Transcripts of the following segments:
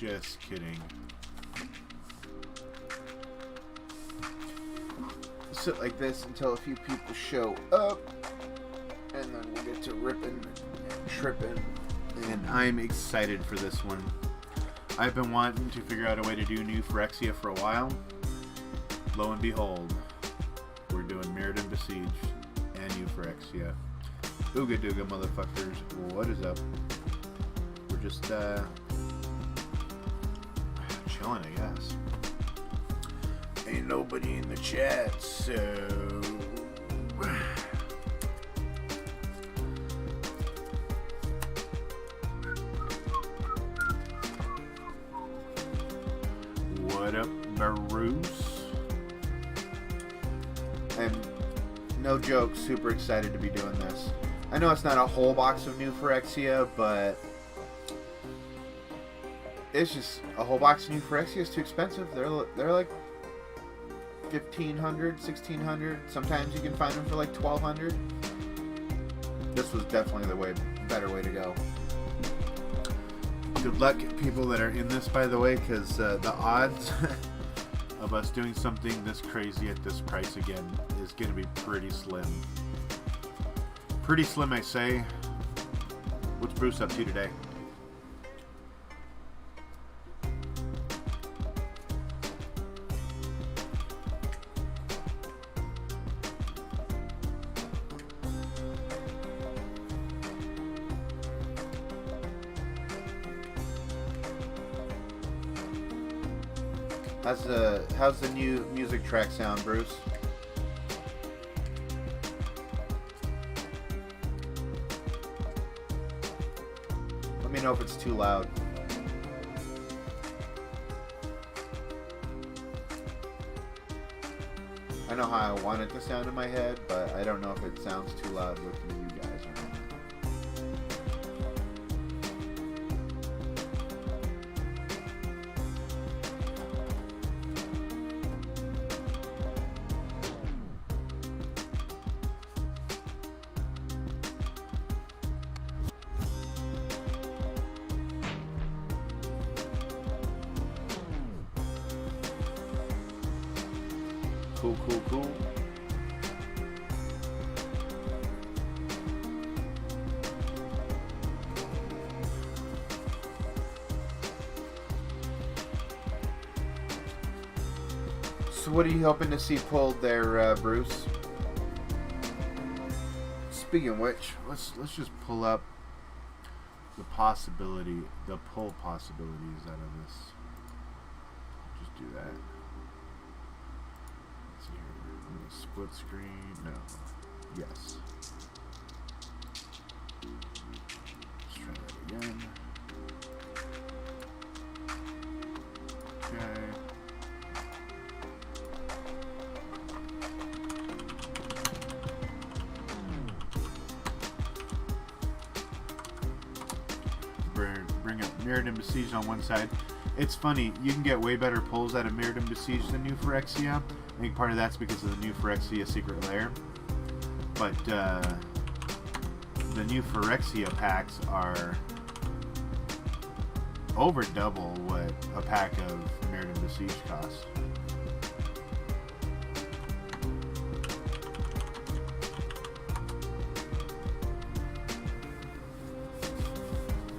Just kidding. Sit like this until a few people show up, and then we'll get to ripping and tripping. And I'm excited for this one. I've been wanting to figure out a way to do new Phyrexia for a while. Lo and behold, we're doing Mirrodin Besieged and new Phyrexia. Ooga dooga, motherfuckers. What is up? We're just chilling, I guess. Ain't nobody in the chat, so what up, Bruce? I'm, no joke, super excited to be doing this. I know it's not a whole box of new Phyrexia, but it's just a whole box of new Phyrexia is too expensive. They're like $1,500, $1,600. Sometimes you can find them for like $1,200. This was definitely the better way to go. Good luck, people that are in this, by the way, because the odds of us doing something this crazy at this price again is going to be pretty slim. Pretty slim, I say. What's Bruce up to today? How's the new music track sound, Bruce? Let me know if it's too loud. I know how I want it to sound in my head, but I don't know if it sounds too loud with you guys or not. Cool. So what are you hoping to see pulled there, Bruce? Speaking of which, let's just pull up the pull possibilities out of this. Just do that. Split screen, no. Yes. Let's try that again. Okay. Bring up Mirrodin Besieged on one side. It's funny, you can get way better pulls out of Mirrodin Besieged than new Phyrexia. I think part of that's because of the new Phyrexia Secret Lair. But the new Phyrexia packs are over double what a pack of Mirrodin Besieged costs.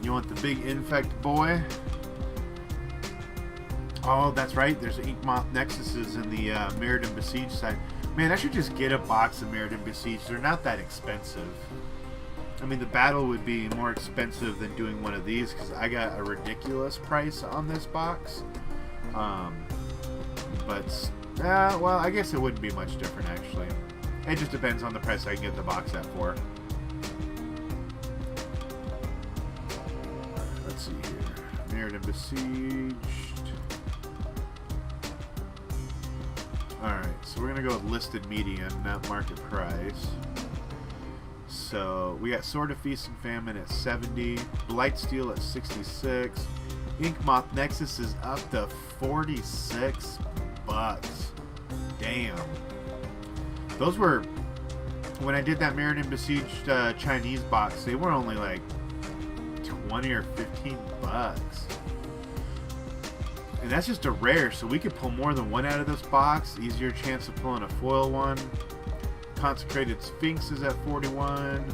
You want the big infect boy? Oh, that's right. There's Inkmoth Nexuses in the Mirrodin Besieged side. Man, I should just get a box of Mirrodin Besieged. They're not that expensive. I mean, the battle would be more expensive than doing one of these because I got a ridiculous price on this box. Well, I guess it wouldn't be much different, actually. It just depends on the price I can get the box at for. Let's see here. Mirrodin Besieged. Alright, so we're going to go with listed median, not market price. So we got Sword of Feast and Famine at 70, Blightsteel at 66, Inkmoth Nexus is up to 46 bucks. Damn. Those were, when I did that Mirrodin Besieged Chinese box, they were only like 20 or 15 bucks. And that's just a rare, so we could pull more than one out of this box. Easier chance of pulling a foil one. Consecrated Sphinx is at 41.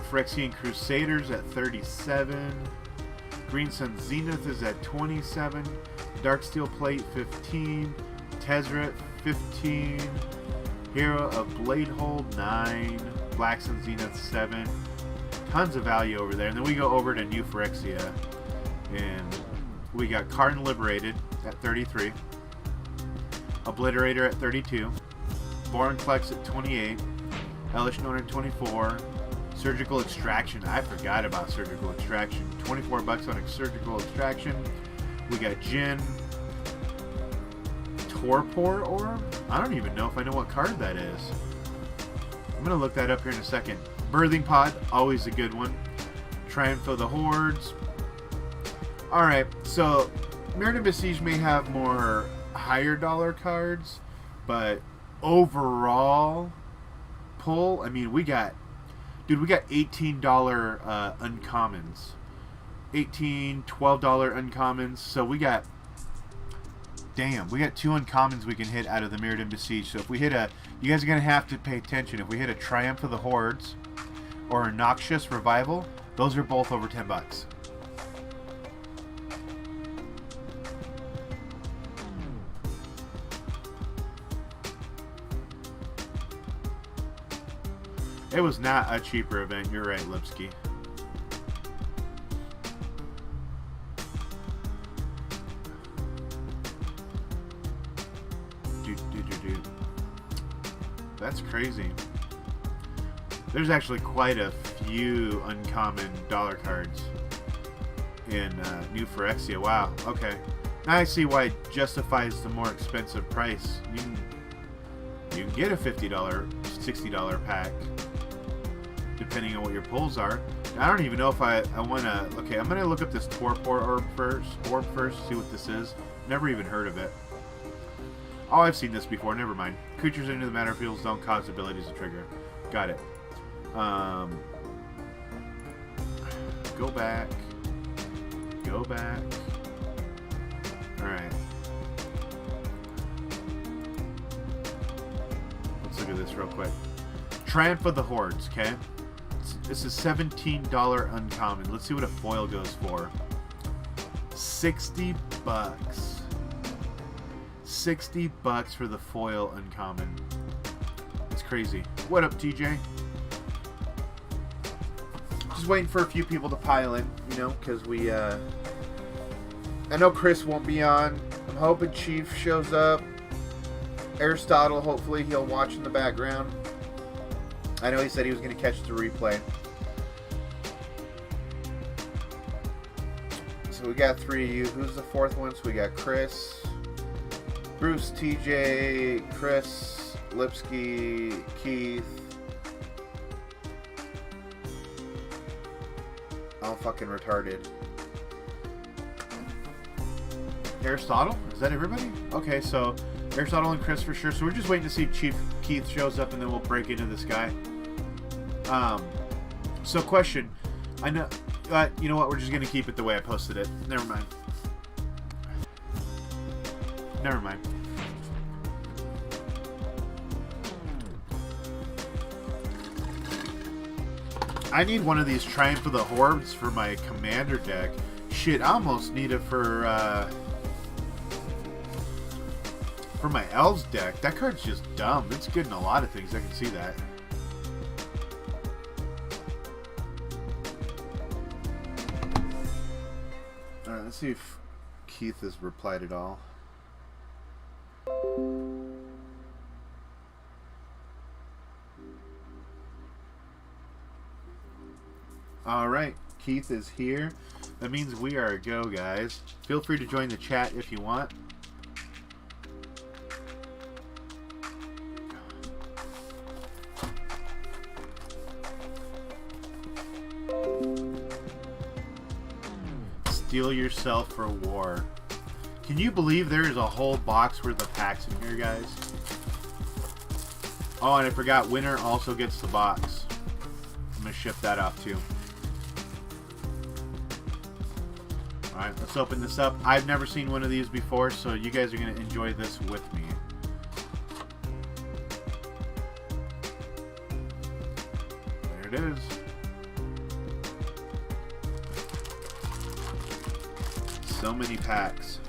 Phyrexian Crusaders at 37. Green Sun Zenith is at 27. Darksteel Plate 15. Tezzeret 15. Hero of Bladehold 9. Black Sun Zenith 7. Tons of value over there. And then we go over to New Phyrexia. And we got Karn Liberated at 33. Obliterator at 32. Vorinclex at 28. Hellish Known at 24. Surgical Extraction. I forgot about Surgical Extraction. 24 bucks on Surgical Extraction. We got Jin. Torpor Orb? I don't even know if I know what card that is. I'm going to look that up here in a second. Birthing Pod, always a good one. Triumph of the Hordes. Alright, so Mirrodin Besieged may have more higher dollar cards, but overall pull, I mean, we got $18 uncommons. $18, $12 uncommons. So we got two uncommons we can hit out of the Mirrodin Besieged. So if we hit you guys are going to have to pay attention. If we hit a Triumph of the Hordes or a Noxious Revival, those are both over 10 bucks. It was not a cheaper event. You're right, Lipsky. That's crazy. There's actually quite a few uncommon dollar cards in New Phyrexia. Wow. Okay. Now I see why it justifies the more expensive price. You can get a $50, $60 pack, depending on what your pulls are. I don't even know if I want to... Okay, I'm going to look up this Torpor Orb first, see what this is. Never even heard of it. Oh, I've seen this before. Never mind. Creatures into the battlefield don't cause abilities to trigger. Got it. Go back. Go back. Alright. Let's look at this real quick. Triumph of the Hordes, okay? This is $17 uncommon. Let's see what a foil goes for. 60 bucks. 60 bucks for the foil uncommon. It's crazy. What up, TJ? Just waiting for a few people to pile in, you know, because we, I know Chris won't be on. I'm hoping Chief shows up. Aristotle, hopefully he'll watch in the background. I know he said he was going to catch the replay. So we got 3 of you. Who's the 4th one? So we got Chris, Bruce, TJ, Chris, Lipsky, Keith. All fucking retarded. Aristotle? Is that everybody? Okay, so Aristotle and Chris for sure. So we're just waiting to see if Chief Keith shows up, and then we'll break into this guy. So question. I know... you know what? We're just going to keep it the way I posted it. Never mind. Never mind. I need one of these Triumph of the Hordes for my commander deck. Shit, I almost need it for my Elves deck. That card's just dumb. It's good in a lot of things. I can see that. Alright, let's see if Keith has replied at all. Alright, Keith is here. That means we are a go, guys. Feel free to join the chat if you want. Steel yourself for war. Can you believe there is a whole box worth of packs in here, guys? Oh, and I forgot, winner also gets the box. I'm going to ship that off too. Alright, let's open this up. I've never seen one of these before, so you guys are going to enjoy this with me. There it is. So many packs.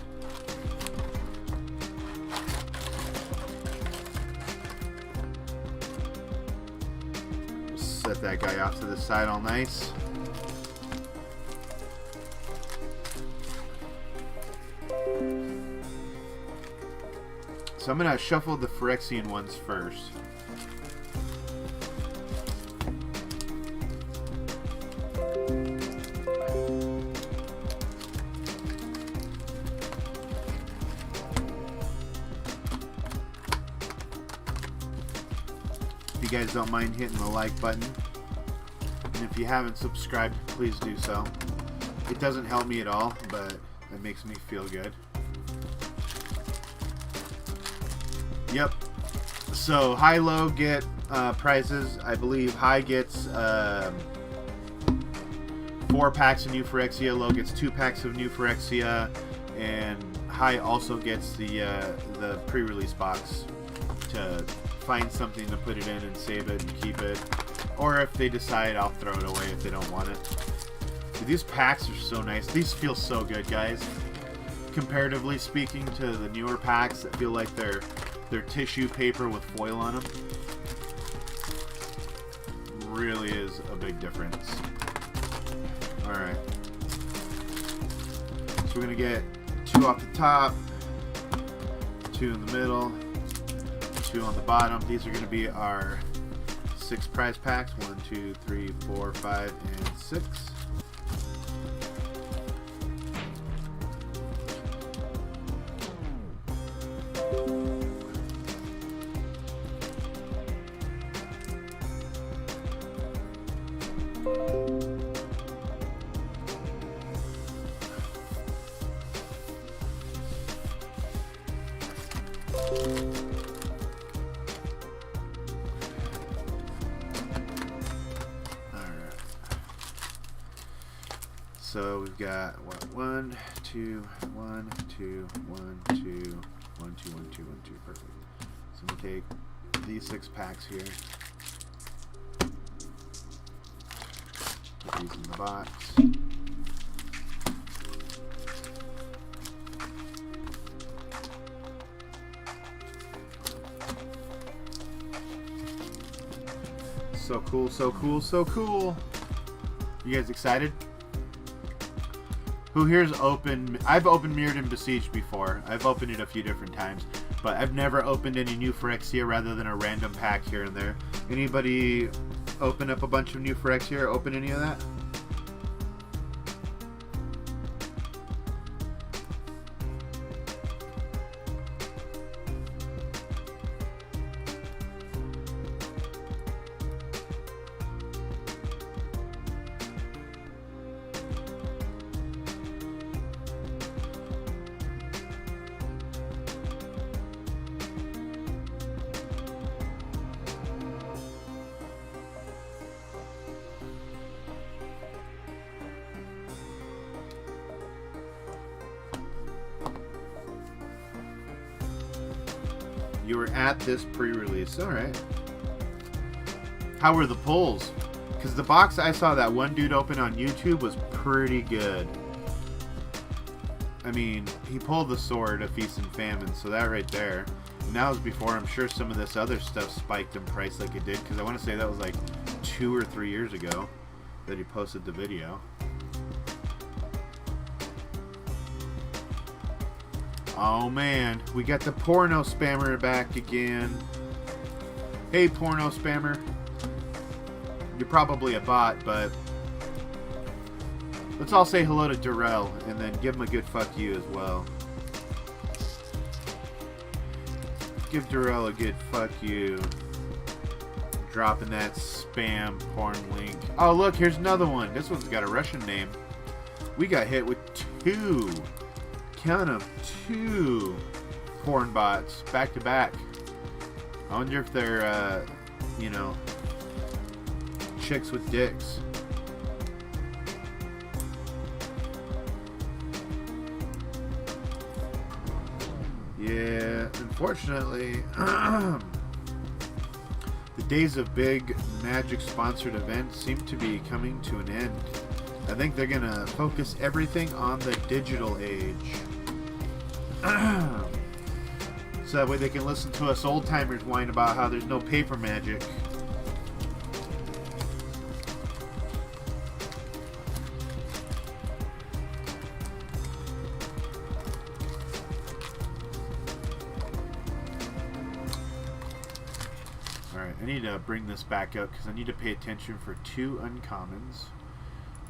Set that guy off to the side all nice. So I'm going to shuffle the Phyrexian ones first. If you guys don't mind hitting the like button, and if you haven't subscribed, please do so. It doesn't help me at all, but it makes me feel good. Yep. So high-low get prizes. I believe high gets 4 packs of new Phyrexia, low gets 2 packs of new Phyrexia, and high also gets the pre-release box to find something to put it in and save it and keep it. Or if they decide, I'll throw it away if they don't want it. Dude, these packs are so nice. These feel so good, guys. Comparatively speaking to the newer packs that feel like they're tissue paper with foil on them. Really is a big difference. Alright. So we're going to get 2 off the top, 2 in the middle, 2 on the bottom. These are going to be our 6 prize packs. 1, 2, 3, 4, 5, and 6. So we've got what, 1, 2, 1, 2, 1, 2, 1, 2, 1, 2, 1, 2. Perfect. So I'm gonna take these 6 packs here. Put these in the box. So cool, so cool, so cool. You guys excited? Who here's opened? I've opened Mirrodin Besieged before. I've opened it a few different times, but I've never opened any new Phyrexia rather than a random pack here and there. Anybody open up a bunch of new Phyrexia or open any of that? You were at this pre-release. Alright. How were the pulls? Because the box I saw that one dude open on YouTube was pretty good. I mean, he pulled the sword of Feast and Famine, so that right there. And that was before, I'm sure, some of this other stuff spiked in price like it did, because I want to say that was like 2 or 3 years ago that he posted the video. Oh man, we got the porno spammer back again. Hey porno spammer. You're probably a bot, but let's all say hello to Darrell and then give him a good fuck you as well. Give Darrell a good fuck you. Dropping that spam porn link. Oh look, here's another one. This one's got a Russian name. We got hit with 2. Count of 2 porn bots back to back. I wonder if they're, you know, chicks with dicks. Yeah, unfortunately, the days of big Magic-sponsored events seem to be coming to an end. I think they're going to focus everything on the digital age. So that way they can listen to us old-timers whine about how there's no paper magic. Alright, I need to bring this back up because I need to pay attention for two uncommons.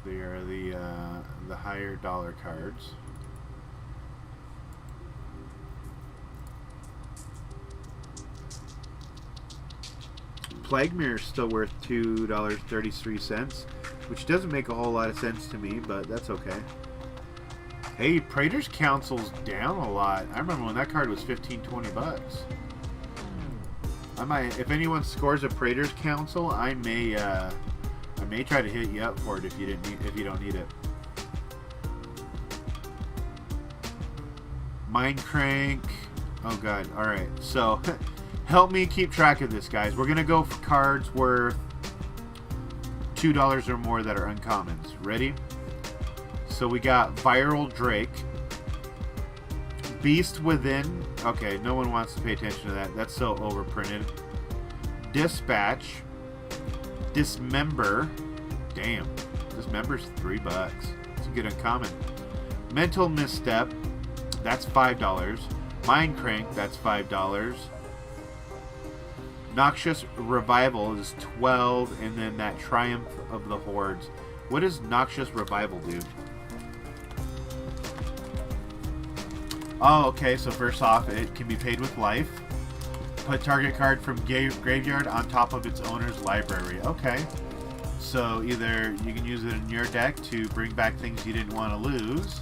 They are the higher dollar cards. Plague Mirror is still worth $2.33, which doesn't make a whole lot of sense to me, but that's okay. Hey, Praetor's Council's down a lot. I remember when that card was $15-20. I might, if anyone scores a Praetor's Council, I may try to hit you up for it if you don't need it. Mind Crank. Oh god. All right. So. Help me keep track of this, guys. We're going to go for cards worth $2 or more that are uncommons. Ready? So we got Viral Drake. Beast Within. Okay, no one wants to pay attention to that. That's so overprinted. Dispatch. Dismember. Damn. Dismember's $3. It's a good uncommon. Mental Misstep. That's $5. Mind Crank. That's $5. Noxious Revival is $12, and then that Triumph of the Hordes. What does Noxious Revival do? Oh, okay, so first off, it can be paid with life. Put target card from graveyard on top of its owner's library. Okay. So either you can use it in your deck to bring back things you didn't want to lose,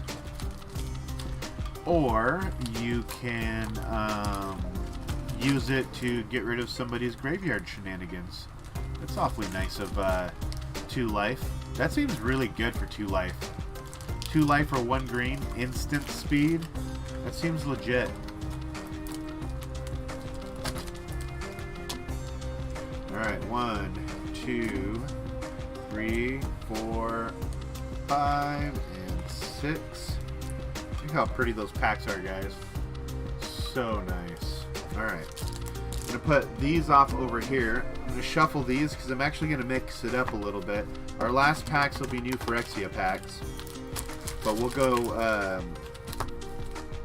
or you can use it to get rid of somebody's graveyard shenanigans. That's awfully nice of 2 life. That seems really good for 2 life. 2 life or 1 green, instant speed. That seems legit. Alright, 1, 2, 3, 4, 5, and 6. Look how pretty those packs are, guys. So nice. Alright, I'm going to put these off over here. I'm going to shuffle these because I'm actually going to mix it up a little bit. Our last packs will be new Phyrexia packs. But we'll go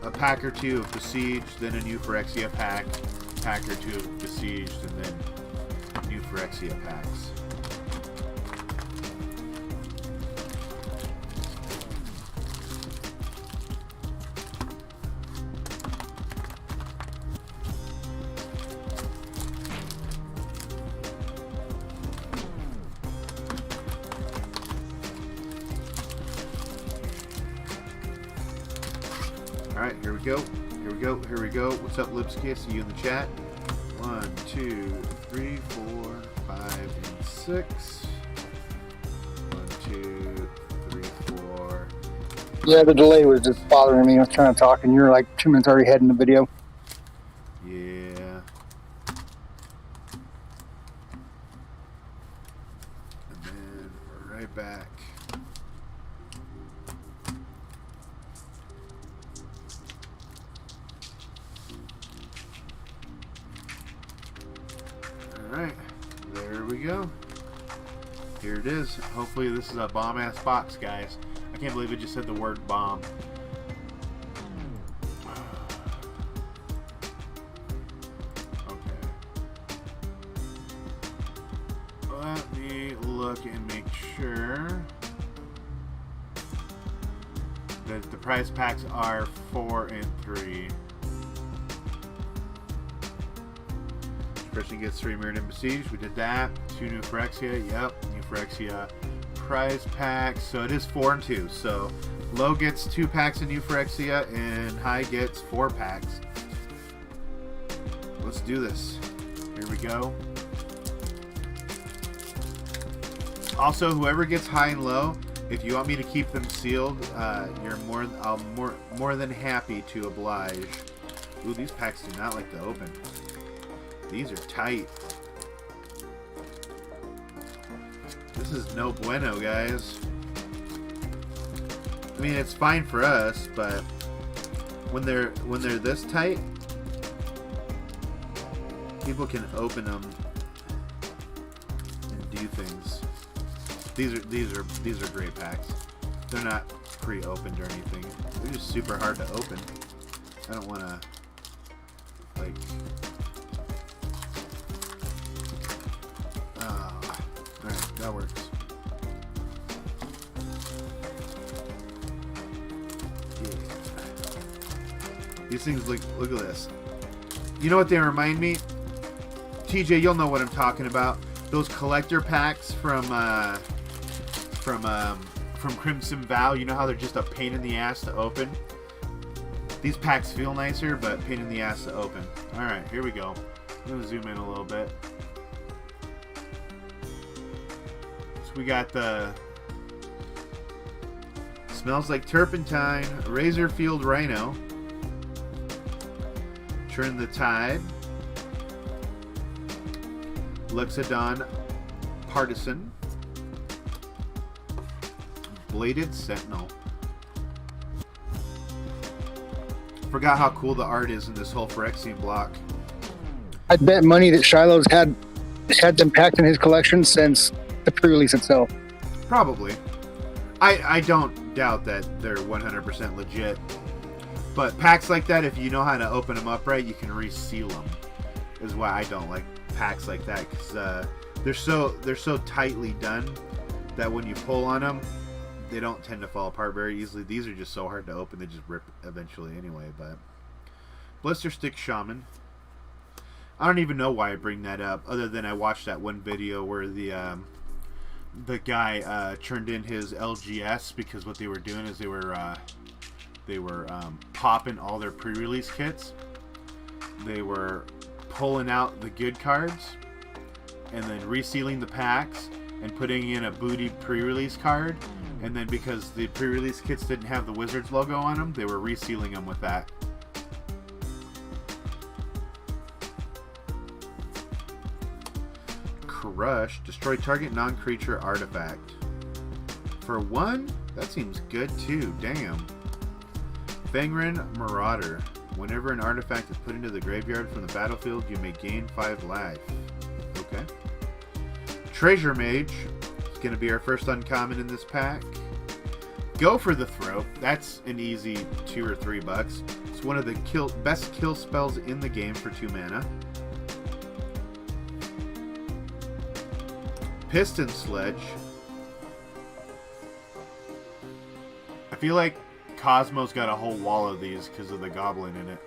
a pack or 2 of Besieged, then a new Phyrexia pack or 2 of Besieged, and then new Phyrexia packs. Alright, here we go. Here we go. Here we go. What's up, Lipsky? I see you in the chat. 1, 2, 3, 4, 5, and 6. 1, 2, 3, 4. Yeah, the delay was just bothering me. I was trying to talk, and you're like 2 minutes already ahead in the video. Yeah. And then right back. Alright, there we go. Here it is. Hopefully this is a bomb-ass box, guys. I can't believe it just said the word bomb. Okay. Let me look and make sure that the prize packs are 4 and 3. Person gets 3 Mirrodin Besieged. We did that. 2 new Phyrexia. Yep, new Phyrexia prize packs. So it is 4 and 2. So low gets 2 packs of new Phyrexia, and high gets 4 packs. Let's do this. Here we go. Also, whoever gets high and low, if you want me to keep them sealed, you're more than happy to oblige. Ooh, these packs do not like to open. These are tight. This is no bueno, guys. I mean, it's fine for us, but when they're this tight, people can open them and do things. These are great packs. They're not pre-opened or anything. They're just super hard to open. I don't want to like. All right, that works. Yeah. These things look at this. You know what they remind me? TJ, you'll know what I'm talking about. Those collector packs from Crimson Vow. You know how they're just a pain in the ass to open? These packs feel nicer, but pain in the ass to open. Alright, here we go. I'm going to zoom in a little bit. So we got the Smells Like Turpentine, Razorfield Rhino, Turn the Tide, Luxodon Partisan, Bladed Sentinel. Forgot how cool the art is in this whole Phyrexian block. I'd bet money that Shiloh's had them packed in his collection since the pre-release itself. Probably. I don't doubt that they're 100% legit. But packs like that, if you know how to open them up right, you can reseal them. Is why I don't like packs like that, because they're so tightly done that when you pull on them, they don't tend to fall apart very easily. These are just so hard to open, they just rip eventually anyway. But Blister Stick Shaman. I don't even know why I bring that up, other than I watched that one video where the guy turned in his LGS, because what they were doing is they were popping all their pre-release kits. They were pulling out the good cards and then resealing the packs and putting in a booty pre-release card, and then because the pre-release kits didn't have the Wizards logo on them, they were resealing them with that. Crush, destroy target non-creature artifact. For 1? That seems good too, damn. Fangren Marauder. Whenever an artifact is put into the graveyard from the battlefield, you may gain 5 life. Okay. Treasure Mage. It's going to be our first uncommon in this pack. Go for the Throat. That's an easy $2 or $3. It's one of the best kill spells in the game for 2 mana. Piston Sledge. I feel like Cosmo's got a whole wall of these because of the goblin in it.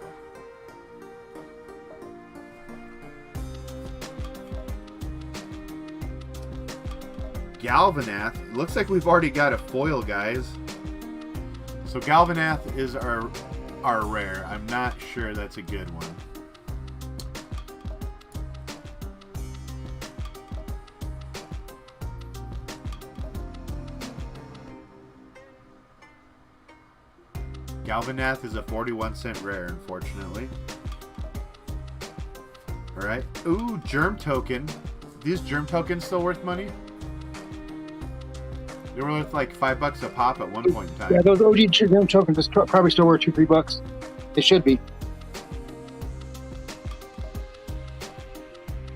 Galvanath. Looks like we've already got a foil, guys. So Galvanath is our rare. I'm not sure that's a good one. Galvanath is a 41-cent rare, unfortunately. Alright. Ooh, Germ Token. These Germ Tokens still worth money? They were worth like $5 a pop at one point in time. Yeah, those OG Germ Tokens is probably still worth $2-3. They should be.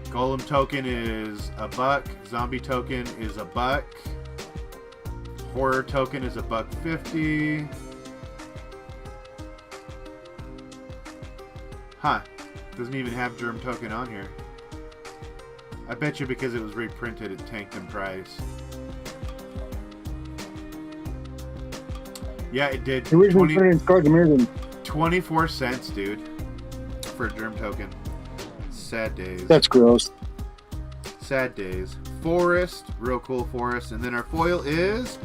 Golem Token is $1. Zombie Token is $1. Horror Token is $1.50. Huh. Doesn't even have Germ Token on here. I bet you because it was reprinted, it tanked in price. Yeah, it did. The original printed cards of Mirrodin. 24 cents, dude, for a Germ Token. Sad days. That's gross. Sad days. Forest, real cool forest. And then our foil is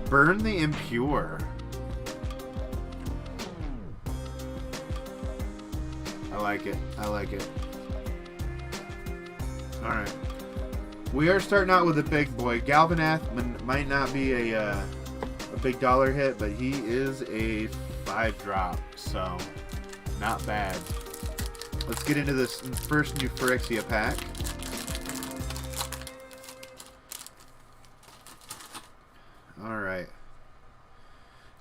Burn the Impure. I like it. I like it. Alright. We are starting out with a big boy. Galvanath might not be a big dollar hit, but he is a 5-drop. So, Not bad. Let's get into this first new Phyrexia pack. Alright.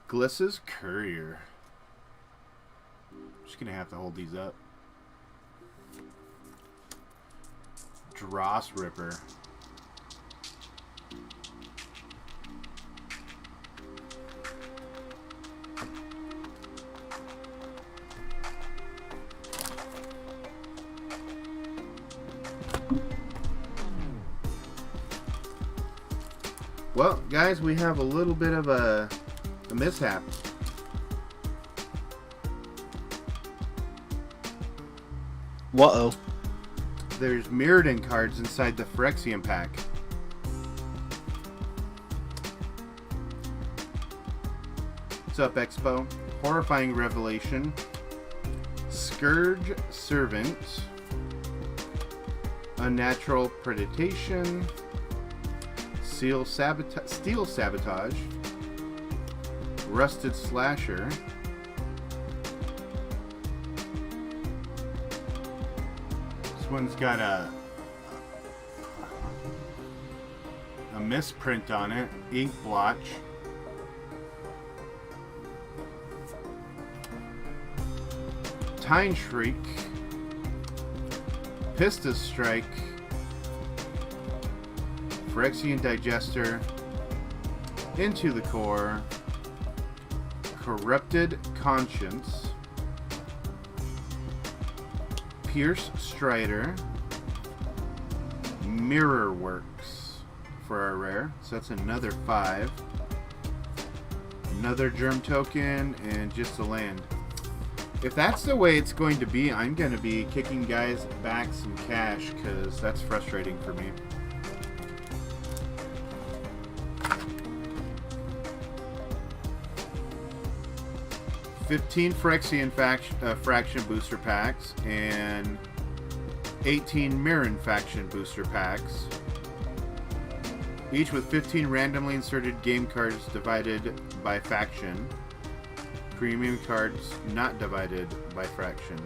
Gliss's Courier. Just gonna have to hold these up. Dross Ripper. Well, guys, we have a little bit of a mishap. What-oh? There's Mirrodin cards inside the Phyrexian pack. What's up, Expo? Horrifying Revelation. Scourge Servant. Unnatural Predation. Steel Sabotage. Rusted Slasher. This one's got a misprint on it. Ink blotch. Tine Shriek. Pistis Strike. Phyrexian Digester, Into the Core, Corrupted Conscience, Pierce Strider, Mirror Works for our rare, so that's another 5. Another Germ Token, and just a land. If that's the way it's going to be, I'm going to be kicking guys back some cash, because that's frustrating for me. 15 Phyrexian Fraction booster packs and 18 Mirrodin faction booster packs, each with 15 randomly inserted game cards divided by faction, premium cards not divided by fraction.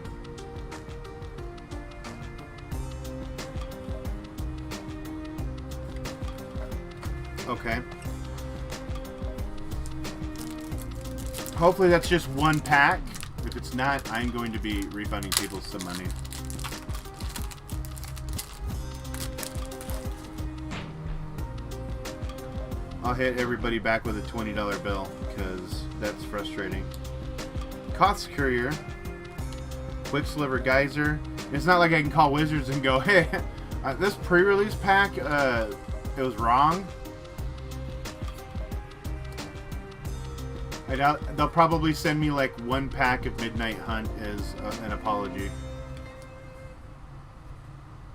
Okay. Hopefully that's just one pack. If it's not, I'm going to be refunding people some money. I'll hit everybody back with a $20 bill, because that's frustrating. Koth's Courier. Quicksilver Geyser. It's not like I can call Wizards and go, hey, this pre-release pack, it was wrong. I doubt they'll probably send me like one pack of Midnight Hunt as an apology.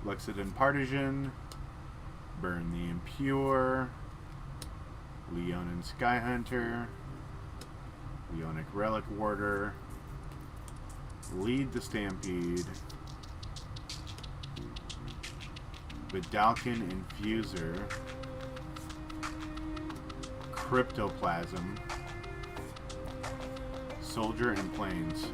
Luxodon Partisan, Burn the Impure, Leonin Skyhunter, Leonic Relic Warder, Lead the Stampede, Vidalcan Infuser, Cryptoplasm, Soldier and Plains.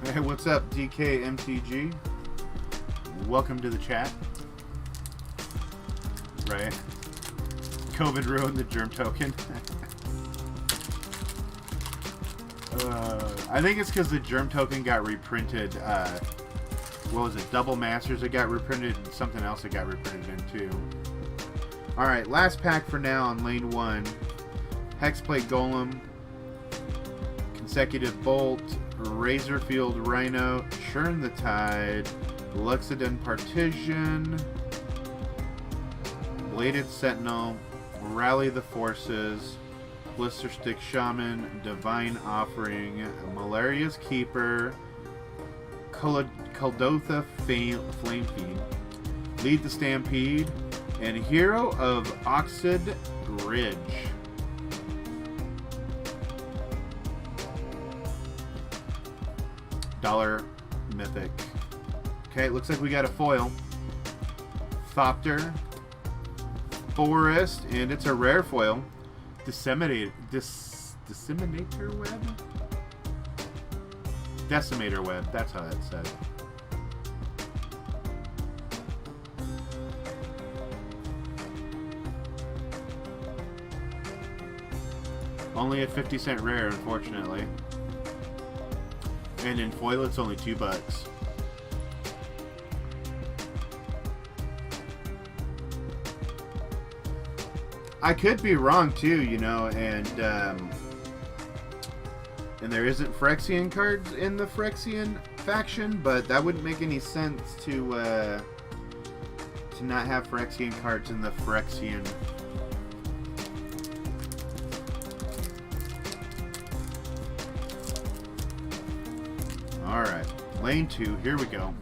Hey, what's up, DKMTG? Welcome to the chat. Right. COVID ruined the Germ Token. I think it's because the Germ Token got reprinted. What was it? Double Masters that got reprinted, and something else that got reprinted in too. Alright, last pack for now on lane 1. Hexplate Golem, Consecutive Bolt, Razorfield Rhino, Churn the Tide, Luxodon Partisan, Bladed Sentinel, Rally the Forces, Blister Stick Shaman, Divine Offering, Malaria's Keeper, Kuldotha Flame Fiend, Lead the Stampede, and Hero of Oxid Ridge. $1 Mythic. Okay, looks like we got a foil. Thopter, Forest, and it's a rare foil. Disseminator web? Decimator web, that's how that's said. Only a 50-cent rare, unfortunately. And in foil, it's only $2. I could be wrong too, you know, and there isn't Phyrexian cards in the Phyrexian faction, but that wouldn't make any sense to not have Phyrexian cards in the Phyrexian. All right, lane 2. Here we go.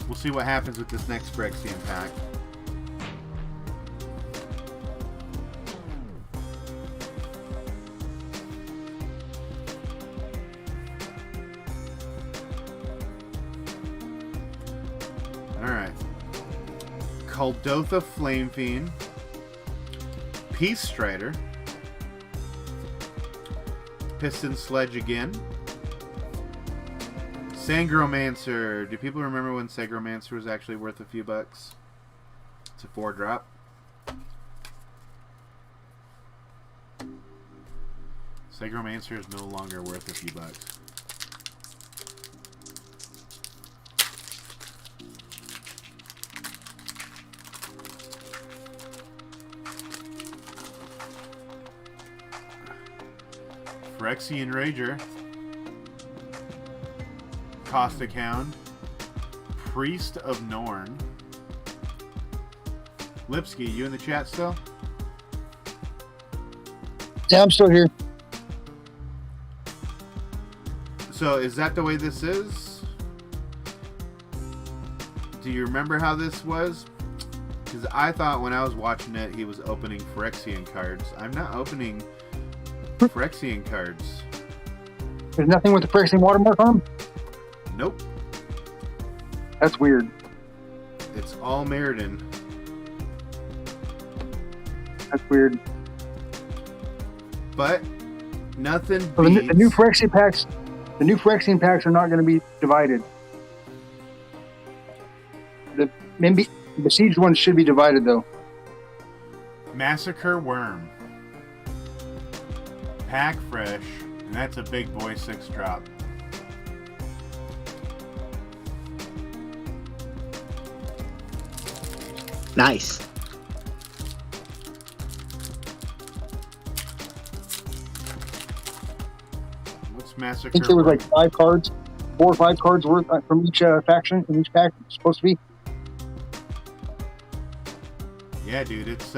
We'll see what happens with this next Phyrexian pack. Alright. Kuldotha Flamefiend. Peace Strider. Piston Sledge again. Sangromancer. Do people remember when Sangromancer was actually worth a few bucks? It's a 4-drop. Sangromancer is no longer worth a few bucks. Phyrexian Rager. Caustic Hound, Priest of Norn. Lipsky, you in the chat still? Yeah, I'm still here. So, is that the way this is? Do you remember how this was? Because I thought when I was watching it, he was opening Phyrexian cards. I'm not opening Phyrexian cards. There's nothing with the Phyrexian watermark on them? Nope. That's weird. It's all Mirrodin. That's weird. But nothing So beats... the new Phyrexia packs, the new Phyrexian packs are not going to be divided. The Besieged ones should be divided though. Massacre Worm. Pack Fresh, and that's a big boy 6-drop. Nice. What's Massacre? I think there was like 5 cards, 4 or 5 cards worth from each faction in each pack. It's supposed to be. Yeah, dude, it's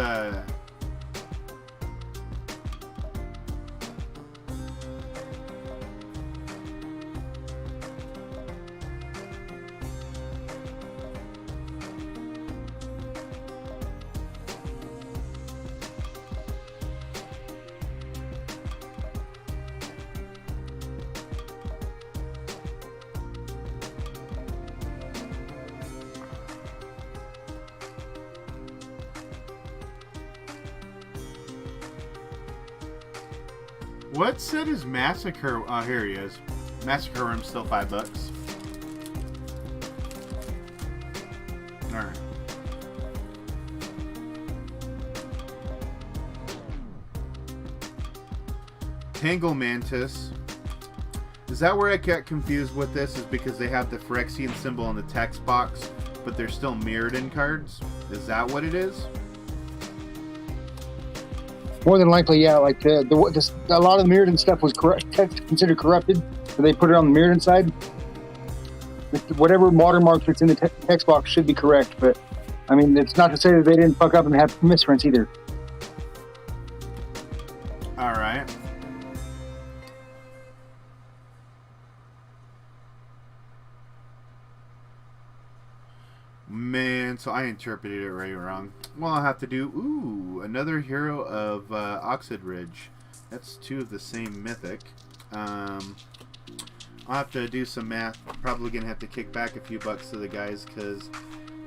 what set is Massacre? Oh, here he is. Massacre Room's still $5. Alright. Tangle Mantis. Is that where I get confused with this? Is because they have the Phyrexian symbol in the text box, but they're still Mirrodin cards? Is that what it is? More than likely, yeah. Like a lot of the Mirrodin stuff was considered corrupted, so they put it on the Mirrodin side. Whatever watermark that's in the text box should be correct, but I mean, it's not to say that they didn't fuck up and have misprints either. All right. Man, so I interpreted it right wrong. Well, I'll have to do, another hero of Oxid Ridge. That's 2 of the same mythic. I'll have to do some math. Probably gonna have to kick back a few bucks to the guys because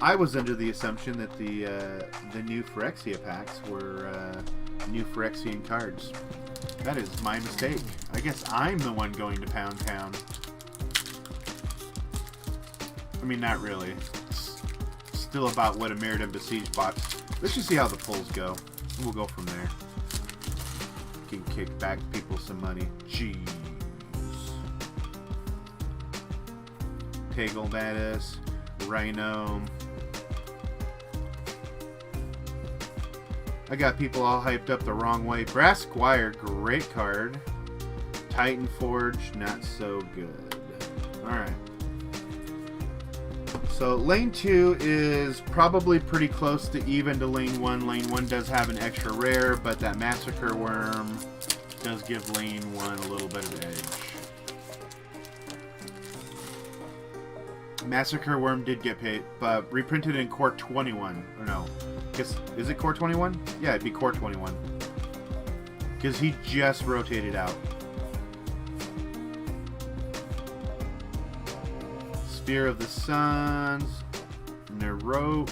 I was under the assumption that the new Phyrexia packs were new Phyrexian cards. That is my mistake. I guess I'm the one going to Pound Town. I mean, not really. It's still about what a Mirrodin Besieged box. Let's just see how the pulls go. We'll go from there. Can kick back people some money. Jeez. Peggle Mattis. Rhino. I got people all hyped up the wrong way. Brass Squire, great card. Titan Forge, not so good. Alright. So lane 2 is probably pretty close to even to lane 1. Lane 1 does have an extra rare, but that Massacre Worm does give lane 1 a little bit of edge. Massacre Worm did get paid, but reprinted in Core 21. Or no. Is it Core 21? Yeah, it'd be Core 21. Because he just rotated out. Spear of the Suns. Nerok.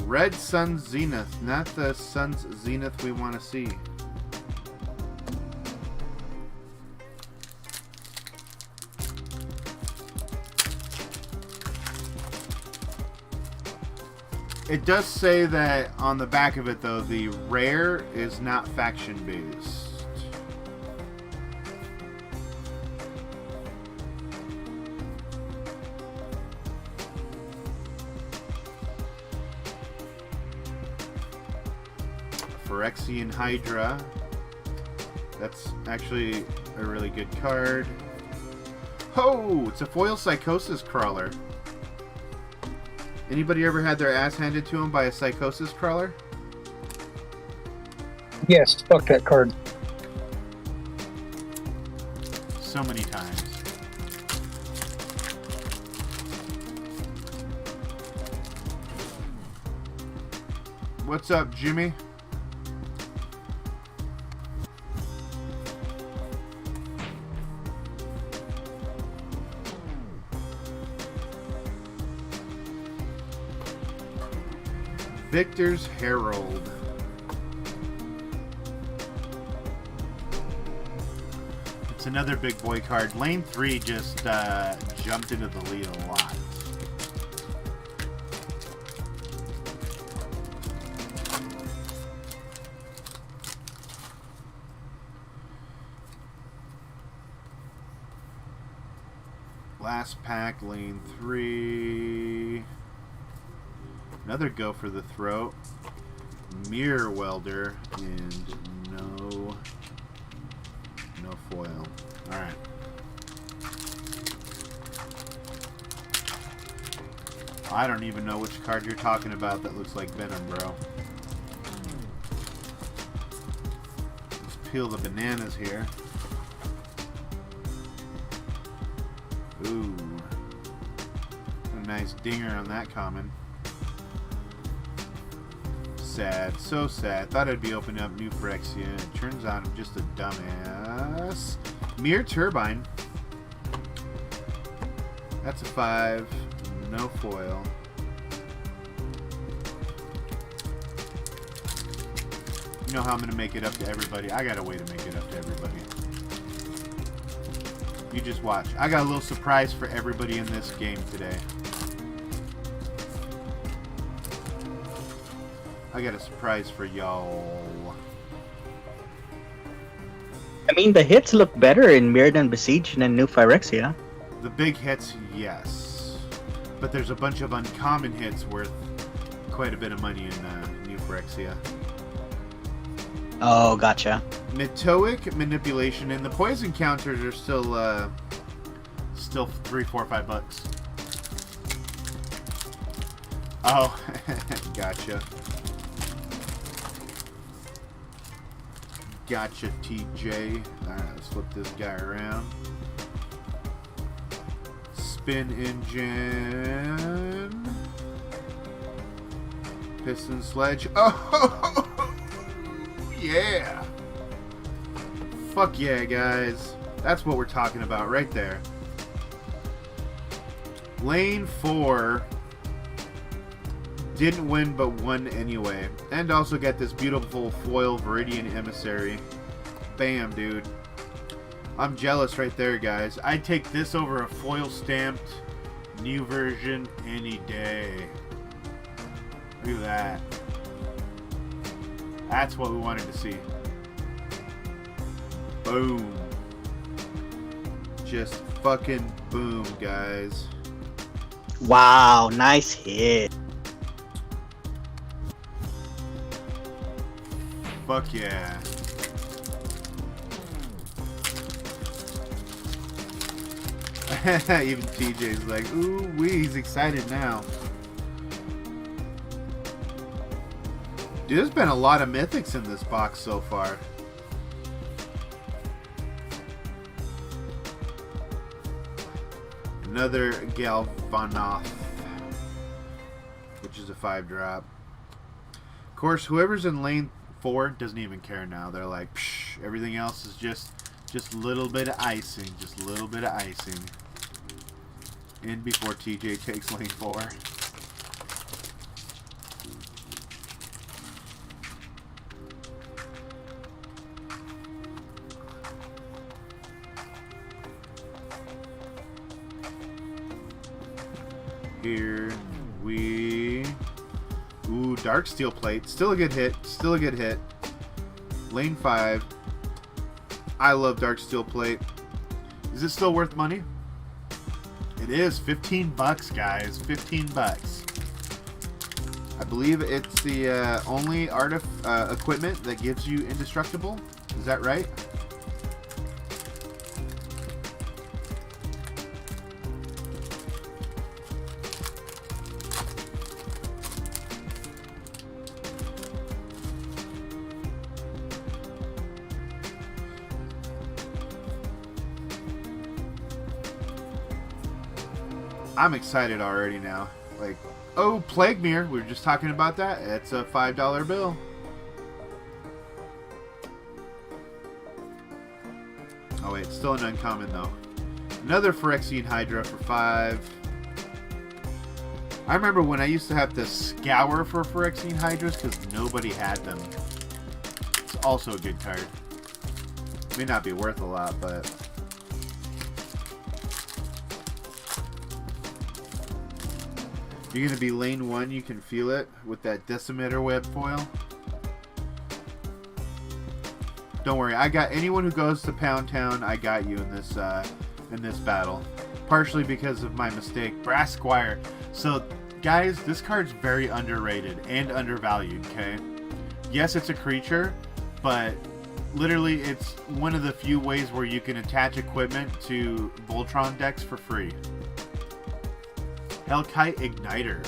Red Sun's Zenith. Not the Sun's Zenith we want to see. It does say that on the back of it, though, the rare is not faction-based. Phyrexian Hydra. That's actually a really good card. Oh, it's a foil Psychosis Crawler. Anybody ever had their ass handed to them by a Psychosis Crawler? Yes, fuck that card. So many times. What's up, Jimmy? Victor's Herald. It's another big boy card. Lane 3 just jumped into the lead a lot. Last pack, lane 3. Another go for the throat. Mirror Welder and no foil. Alright. I don't even know which card you're talking about that looks like Venom, bro. Let's peel the bananas here. Ooh. A nice dinger on that common. Sad, so sad. Thought I'd be opening up new Phyrexia. It turns out I'm just a dumbass. Mirror Turbine. That's a 5. No foil. You know how I'm going to make it up to everybody. I got a way to make it up to everybody. You just watch. I got a little surprise for everybody in this game today. I got a surprise for y'all. I mean, the hits look better in Mirrodin Besieged than New Phyrexia. The big hits, yes. But there's a bunch of uncommon hits worth quite a bit of money in New Phyrexia. Oh, gotcha. Mitoic Manipulation, and the poison counters are still 3, 4, 5 bucks. Oh, gotcha. Gotcha, TJ. Alright, let's flip this guy around. Spin Engine. Piston Sledge. Oh, yeah. Fuck yeah, guys. That's what we're talking about right there. Lane 4 didn't win but won anyway. And also got this beautiful foil Viridian Emissary. Bam, dude. I'm jealous right there, guys. I'd take this over a foil stamped new version any day. Look at that. That's what we wanted to see. Boom. Just fucking boom, guys. Wow, nice hit. Fuck yeah. Even TJ's like, ooh wee, he's excited now. Dude, there's been a lot of mythics in this box so far. Another Galvanoth, which is a 5-drop. Of course, whoever's in lane 4 doesn't even care now. They're like, psh, everything else is just a little bit of icing. Just a little bit of icing. In before TJ takes lane 4. Here we... Ooh, Dark Steel Plate. Still a good hit. Still a good hit. Lane 5. I love Dark Steel Plate. Is it still worth money? It is. 15 bucks, guys. 15 bucks. I believe it's the only equipment that gives you indestructible. Is that right? I'm excited already now. Like, oh, Plague Mirror. We were just talking about that. It's a $5 bill. Oh, wait. It's still an uncommon, though. Another Phyrexian Hydra for 5. I remember when I used to have to scour for Phyrexian Hydras because nobody had them. It's also a good card. May not be worth a lot, but... You're going to be lane 1, you can feel it with that Decimator Web foil. Don't worry, I got anyone who goes to Pound Town, I got you in this battle. Partially because of my mistake. Brass Squire. So, guys, this card's very underrated and undervalued, okay? Yes, it's a creature, but literally it's one of the few ways where you can attach equipment to Voltron decks for free. Hellkite Igniter.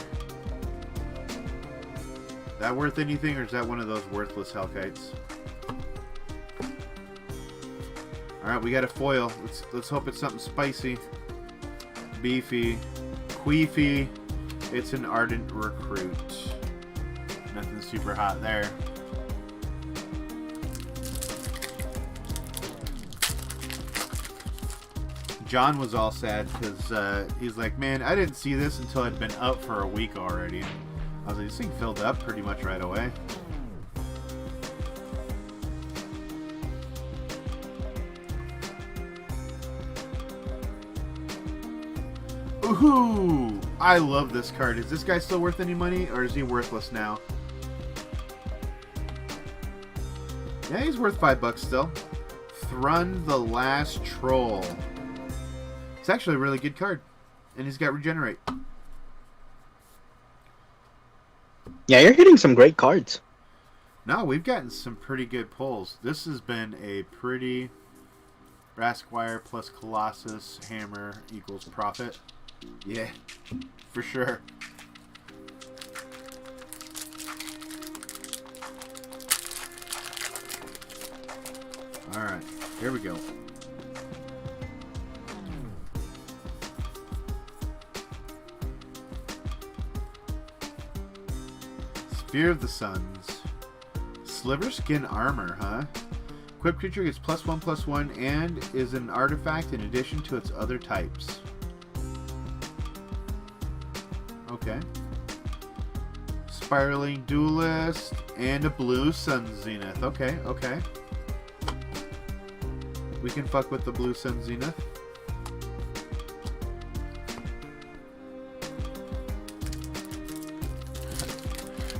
That worth anything, or is that one of those worthless Hellkites? Alright, we got a foil. Let's hope it's something spicy. Beefy. Queefy. It's an Ardent Recruit. Nothing super hot there. John was all sad because he's like, man, I didn't see this until I'd been up for a week already. I was like, this thing filled up pretty much right away. Ooh, I love this card. Is this guy still worth any money, or is he worthless now? Yeah, he's worth $5 still. Thrun the Last Troll. It's actually a really good card. And he's got Regenerate. Yeah, you're hitting some great cards. No, we've gotten some pretty good pulls. This has been a pretty... Rasquire plus Colossus Hammer equals profit. Yeah, for sure. Alright, here we go. Spear of the Suns. Sliver Skin Armor, huh? Equipped creature gets +1/+1 and is an artifact in addition to its other types. Okay. Spiraling Duelist and a blue Sun Zenith. Okay, okay. We can fuck with the blue Sun Zenith.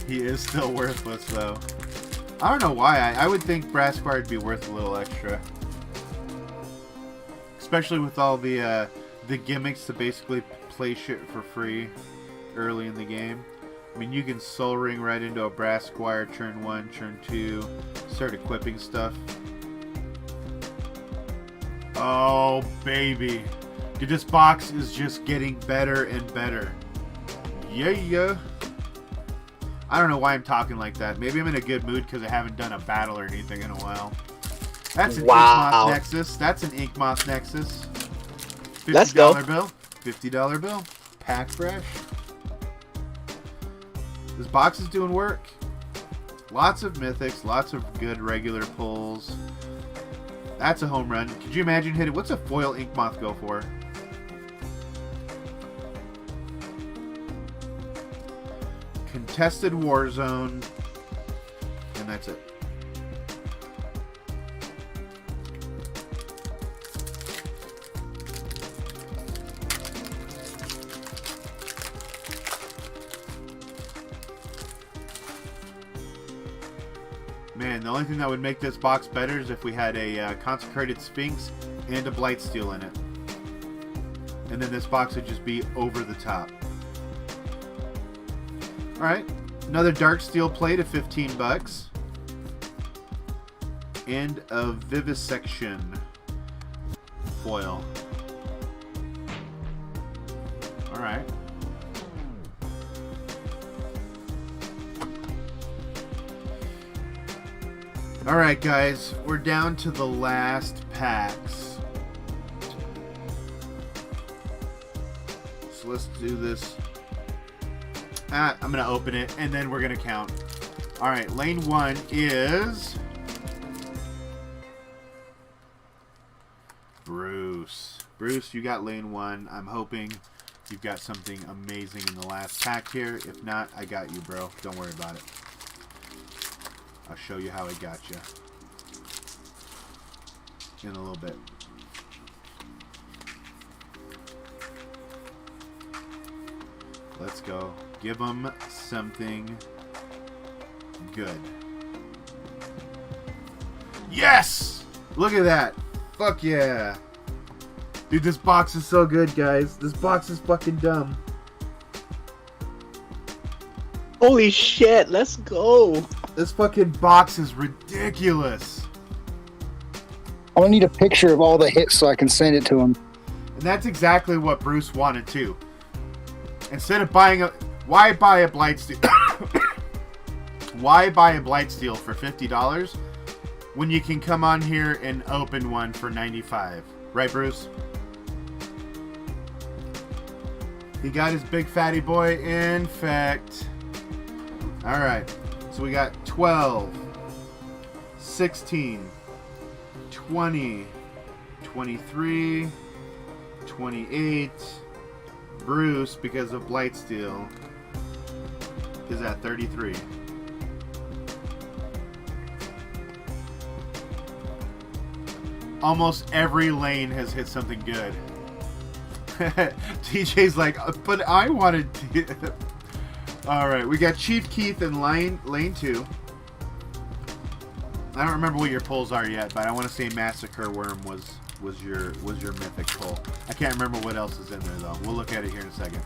He is still worthless, though. I don't know why. I would think Brass Squire would be worth a little extra. Especially with all the gimmicks to basically play shit for free early in the game. I mean, you can Soul Ring right into a Brass Squire turn 1, turn 2, start equipping stuff. Oh, baby. Dude, this box is just getting better and better. Yeah. I don't know why I'm talking like that. Maybe I'm in a good mood because I haven't done a battle or anything in a while. That's an Inkmoth Nexus. That's an Inkmoth Nexus. $50 Let's go. bill. $50 bill. Pack fresh. This box is doing work. Lots of mythics. Lots of good regular pulls. That's a home run. Could you imagine hitting... What's a foil Inkmoth go for? Contested Warzone. And that's it. Man, the only thing that would make this box better is if we had a Consecrated Sphinx and a Blightsteel in it. And then this box would just be over the top. Alright, another Dark Steel plate of $15. And a Vivisection foil. Alright. Alright guys, we're down to the last packs. So let's do this. I'm going to open it and then we're going to count. Alright, lane 1 is... Bruce. Bruce, you got lane 1. I'm hoping you've got something amazing in the last pack here. If not, I got you, bro. Don't worry about it. I'll show you how I got you in a little bit. Let's go. Give them something good. Yes! Look at that. Fuck yeah. Dude, this box is so good, guys. This box is fucking dumb. Holy shit, let's go. This fucking box is ridiculous. I need a picture of all the hits so I can send it to him. And that's exactly what Bruce wanted too. Instead of buying a... Why buy a Blightsteel? Why buy a Blightsteel for $50 when you can come on here and open one for $95? Right, Bruce? He got his big fatty boy infect. Alright. So we got 12, 16, 20, 23, 28. Bruce, because of Blightsteel, is at 33. Almost every lane has hit something good. TJ's like, but I wanted to... Alright, we got Chief Keith in lane 2. I don't remember what your pulls are yet, but I want to say Massacre Worm was your mythic pull. I can't remember what else is in there though. We'll look at it here in a second.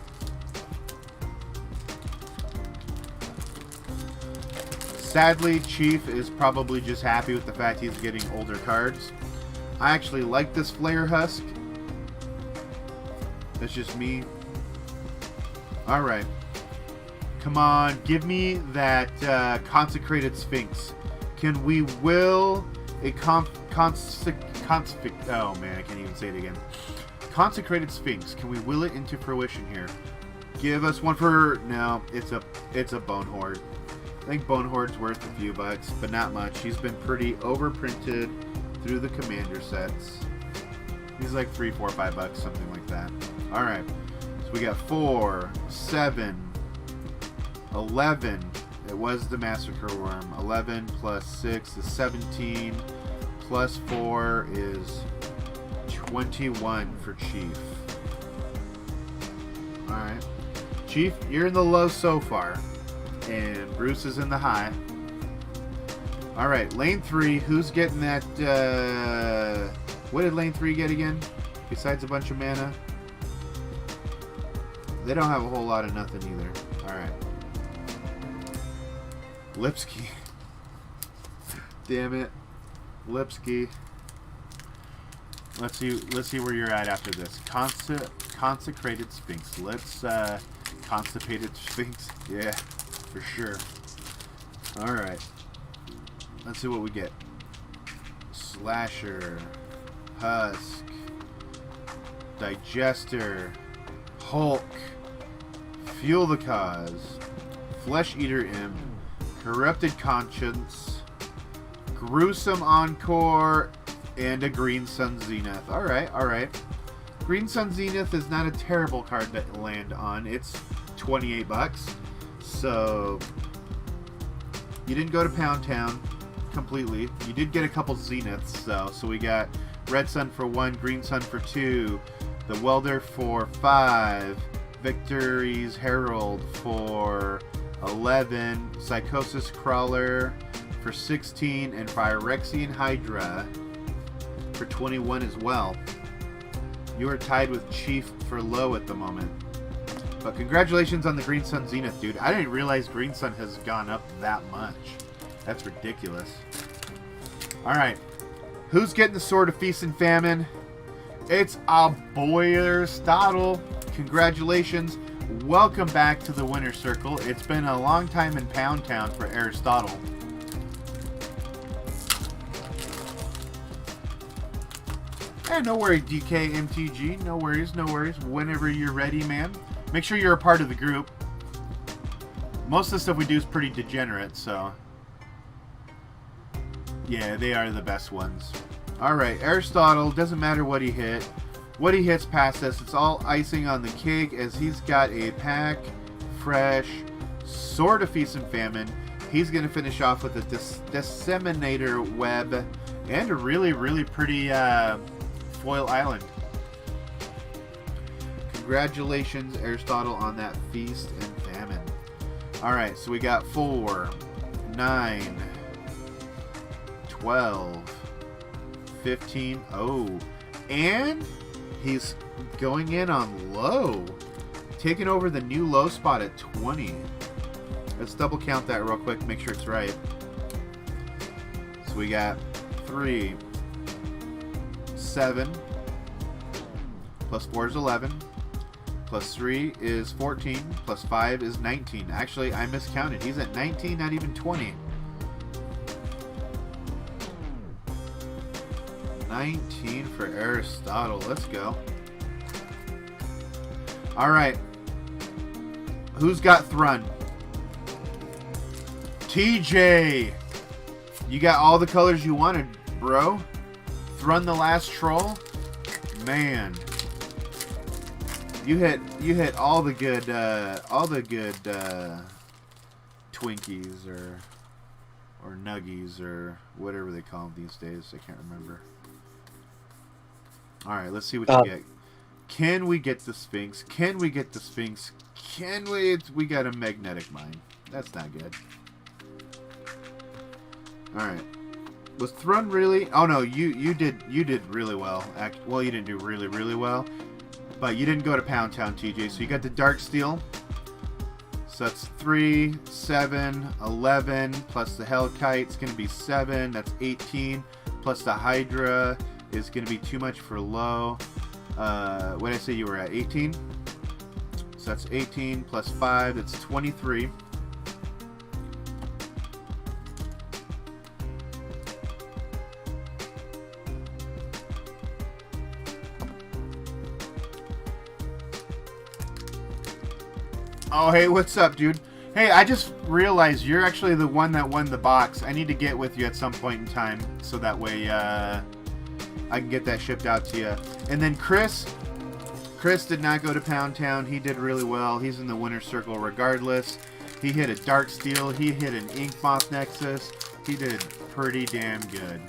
Sadly, Chief is probably just happy with the fact he's getting older cards. I actually like this Flare Husk. That's just me. Alright. Come on, give me that Consecrated Sphinx. Can we will a oh man, I can't even say it again. Consecrated Sphinx. Can we will it into fruition here? Give us one for... No, it's a Bone Horde. I think Bone Horde's worth a few bucks, but not much. He's been pretty overprinted through the commander sets. He's like $3, $4, $5, something like that. Alright. So we got 4, 7, 11. It was the Massacre Worm. 11 plus 6 is 17. Plus 4 is 21 for Chief. Alright. Chief, you're in the low so far. And Bruce is in the high. Alright, lane 3. Who's getting that? What did lane 3 get again? Besides a bunch of mana? They don't have a whole lot of nothing either. Alright. Lipsky. Damn it. Lipsky. Let's see where you're at after this. Consecrated Sphinx. Let's Constipated Sphinx. Yeah, for sure. Alright. Let's see what we get. Slasher. Husk. Digester. Hulk. Fuel the Cause. Flesh Eater Imp. Corrupted Conscience. Gruesome Encore. And a Green Sun Zenith. Alright, alright. Green Sun Zenith is not a terrible card to land on. It's 28 bucks. So, you didn't go to Pound Town completely. You did get a couple Zeniths, though. So we got Red Sun for 1, Green Sun for 2, the Welder for 5, Victory's Herald for 11, Psychosis Crawler for 16, and Phyrexian Hydra for 21 as well. You are tied with Chief for low at the moment. But congratulations on the Green Sun Zenith, dude. I didn't realize Green Sun has gone up that much. That's ridiculous. Alright. Who's getting the Sword of Feast and Famine? It's a boy Aristotle. Congratulations. Welcome back to the winner circle. It's been a long time in Pound Town for Aristotle. Hey, no worries, DK MTG. No worries, no worries. Whenever you're ready, man. Make sure you're a part of the group. Most of the stuff we do is pretty degenerate, so... yeah, they are the best ones. Alright, Aristotle, doesn't matter what he hit. What he hits past us, it's all icing on the cake as he's got a pack, fresh, Sword of Feast and Famine. He's going to finish off with a Disseminator Web and a really, really pretty foil island. Congratulations, Aristotle, on that Feast and Famine. Alright, so we got 4, 9, 12, 15. Oh, and he's going in on low. Taking over the new low spot at 20. Let's double count that real quick, make sure it's right. So we got 3, 7, plus 4 is 11, plus 3 is 14, plus 5 is 19. Actually, I miscounted. He's at 19, not even 20. 19 for Aristotle. Let's go. Alright. Who's got Thrun? TJ! You got all the colors you wanted, bro. Thrun the Last Troll? Man. You hit all the good Twinkies or Nuggies or whatever they call them these days. I can't remember. Alright, let's see what you get. Can we get the Sphinx? Can we get the Sphinx? Can we? We got a Magnetic Mine. That's not good. Alright. Was Thrun really... oh no, you did really well. Well, you didn't do really, really well. But you didn't go to Pound Town, TJ. So you got the Dark Steel. So that's 3, 7, 11, plus the Hellkite. It's going to be 7. That's 18. Plus the Hydra is going to be too much for low. What did I say you were at? 18? So that's 18 plus 5. That's 23. Oh, hey, what's up, dude? Hey, I just realized you're actually the one that won the box. I need to get with you at some point in time so that way I can get that shipped out to you. And then Chris did not go to Pound Town. He did really well. He's in the winner's circle regardless. He hit a Dark Steel. He hit an Ink Moth Nexus. He did pretty damn good.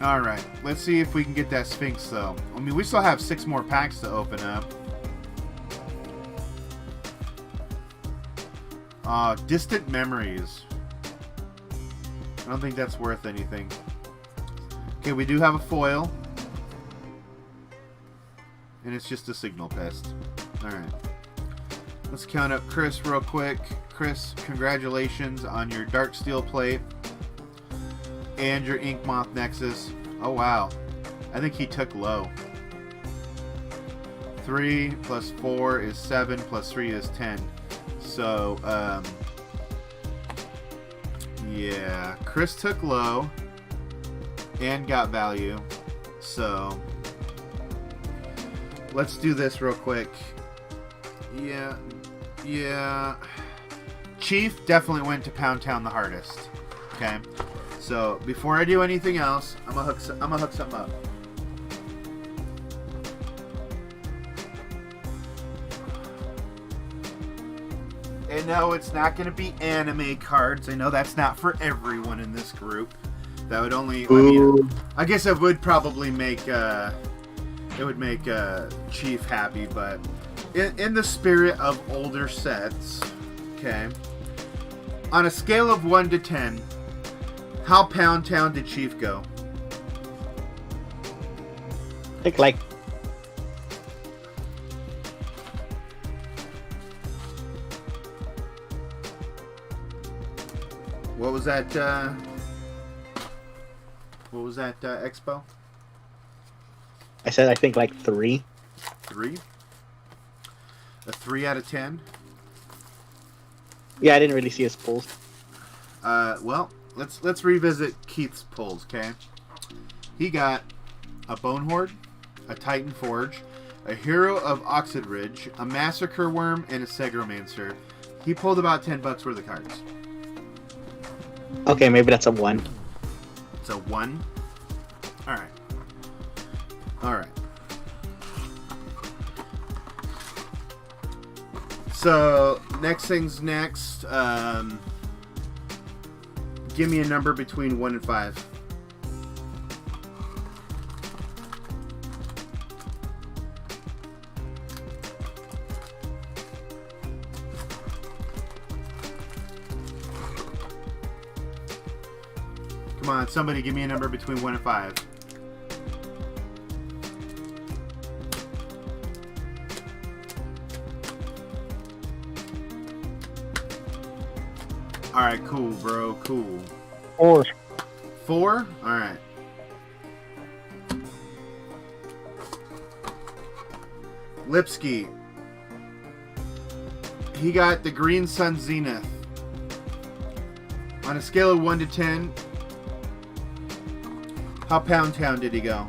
Alright, let's see if we can get that Sphinx, though. I mean, we still have 6 more packs to open up. Distant Memories. I don't think that's worth anything. Okay, we do have a foil. And it's just a Signal Pest. Alright. Let's count up Chris real quick. Chris, congratulations on your Dark Steel plate. And your Ink Moth Nexus. Oh, wow. I think he took low. 3 plus 4 is 7, plus 3 is 10. So, yeah. Chris took low and got value. So, let's do this real quick. Yeah. Chief definitely went to Pound Town the hardest. Okay? So, before I do anything else, I'm gonna hook something up. And no, it's not gonna be anime cards. I know that's not for everyone in this group. That would only, I guess it would probably make, Chief happy, but in the spirit of older sets, okay, on a scale of 1 to 10, how Pound Town did Chief go? I think like What was that? Expo? I said, I think like 3. 3? A 3 out of 10? Yeah, I didn't really see his pulls. Well, let's revisit Keith's pulls, okay? He got a Bone Horde, a Titan Forge, a Hero of Oxid Ridge, a Massacre Worm, and a Segromancer. He pulled about $10 worth of cards. Okay, maybe that's a 1. It's a 1? Alright. Alright. So, next thing's next. Give me a number between 1 and 5. Come on, somebody give me a number between 1 and 5. Alright, cool, bro, cool. 4. 4? Alright. Lipsky. He got the Green Sun Zenith. On a scale of 1 to 10, how Pound Town did he go?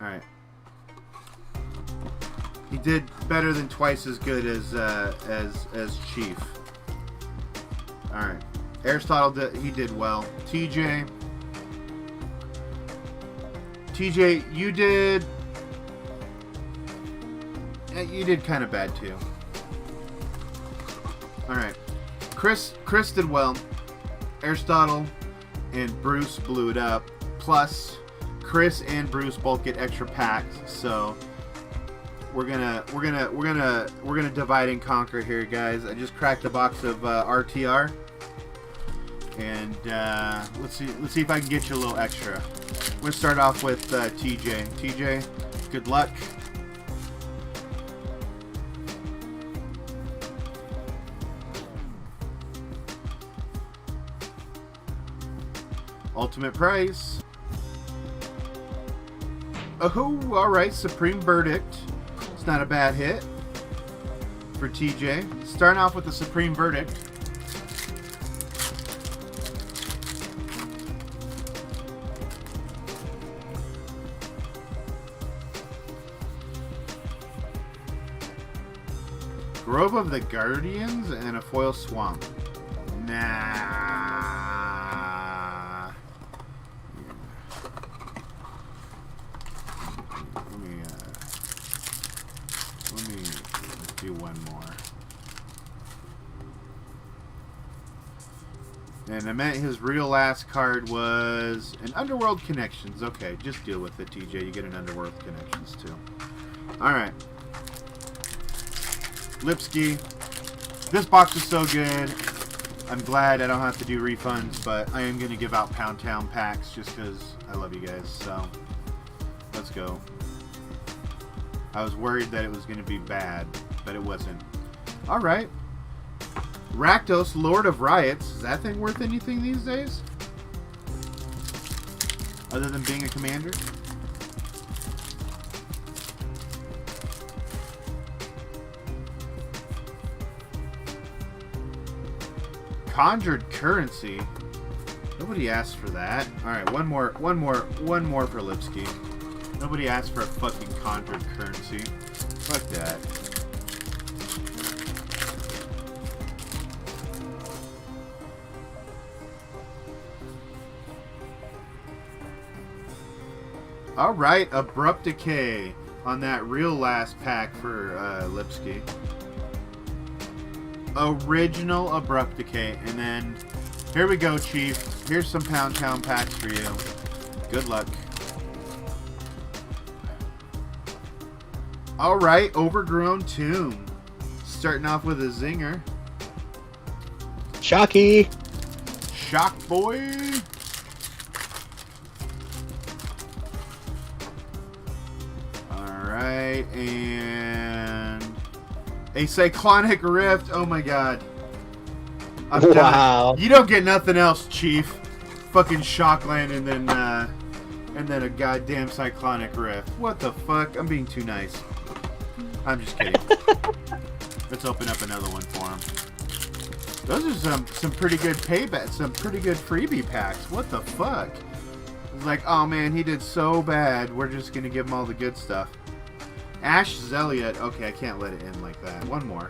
Alright. He did better than twice as good as Chief. Alright. Aristotle, he did well. TJ, you did kind of bad too. Alright. Chris did well. Aristotle and Bruce blew it up. Plus, Chris and Bruce both get extra packs, so we're gonna divide and conquer here, guys. I just cracked a box of RTR, and let's see if I can get you a little extra. We're gonna start off with TJ. TJ, good luck. Ultimate price. Oh, alright, Supreme Verdict. It's not a bad hit for TJ. Starting off with the Supreme Verdict. Grove of the Guardians and a foil swamp. Nah. Let me do one more. And I meant his real last card was an Underworld Connections. Okay, just deal with it, TJ. You get an Underworld Connections too. Alright. Lipsky. This box is so good. I'm glad I don't have to do refunds, but I am going to give out Pound Town packs just because I love you guys. So, let's go. I was worried that it was going to be bad, but it wasn't. Alright. Rakdos, Lord of Riots. Is that thing worth anything these days? Other than being a commander? Conjured Currency. Nobody asked for that. Alright, one more for Lipsky. Nobody asked for a fucking Conjured Currency. Fuck that. Alright, Abrupt Decay on that real last pack for Lipsky. Original Abrupt Decay. And then, here we go, Chief. Here's some Pound Town packs for you. Good luck. Alright, Overgrown Tomb. Starting off with a zinger. Shocky. Shock Boy. Alright, and a Cyclonic Rift. Oh my god. I'm Wow. done. You don't get nothing else, Chief. Fucking Shockland and then a goddamn Cyclonic Rift. What the fuck? I'm being too nice. I'm just kidding. Let's open up another one for him. Those are some pretty good payback, some pretty good freebie packs. What the fuck? It's like, oh man, he did so bad. We're just gonna give him all the good stuff. Ash Zeliot. Okay, I can't let it in like that. One more.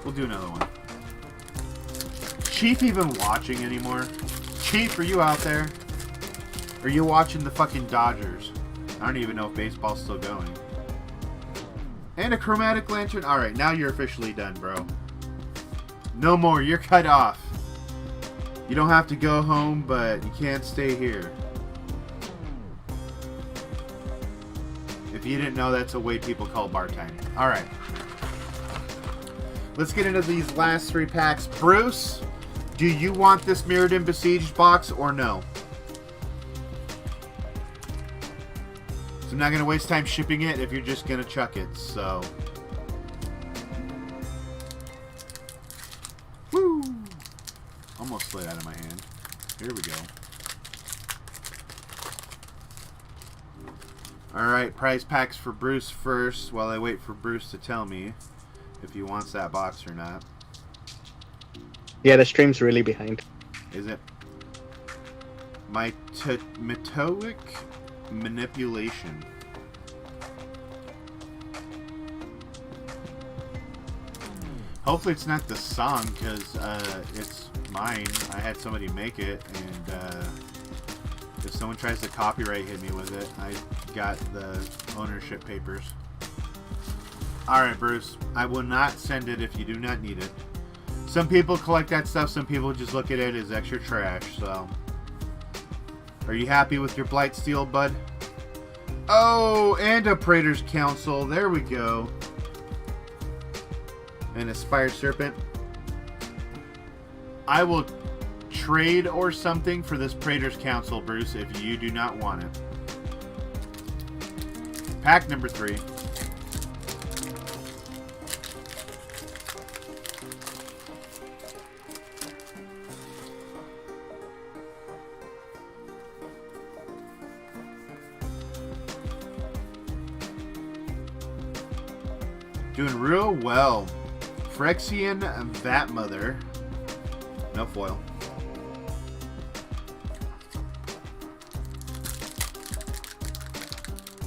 We'll do another one. Chief even watching anymore? Chief, are you out there? Are you watching the fucking Dodgers? I don't even know if baseball's still going. And a Chromatic Lantern. Alright, now you're officially done, bro. No more. You're cut off. You don't have to go home, but you can't stay here. If you didn't know, that's a way people call bar time. Alright. Let's get into these last three packs. Bruce, do you want this Mirrodin Besieged box or no? So I'm not going to waste time shipping it if you're just going to chuck it, so... Woo! Almost slid out of my hand. Here we go. Alright, prize packs for Bruce first while I wait for Bruce to tell me if he wants that box or not. Yeah, the stream's really behind. Is it? My Metoic Manipulation. Hopefully it's not the song, because it's mine. I had somebody make it, and if someone tries to copyright hit me with it, I got the ownership papers. Alright, Bruce. I will not send it if you do not need it. Some people collect that stuff, some people just look at it as extra trash, so... Are you happy with your Blightsteel, bud? Oh, and a Praetor's Council. There we go. An Aspired Serpent. I will trade or something for this Praetor's Council, Bruce, if you do not want it. Pack number 3. Doing real well. Phyrexian Vat Mother. No foil.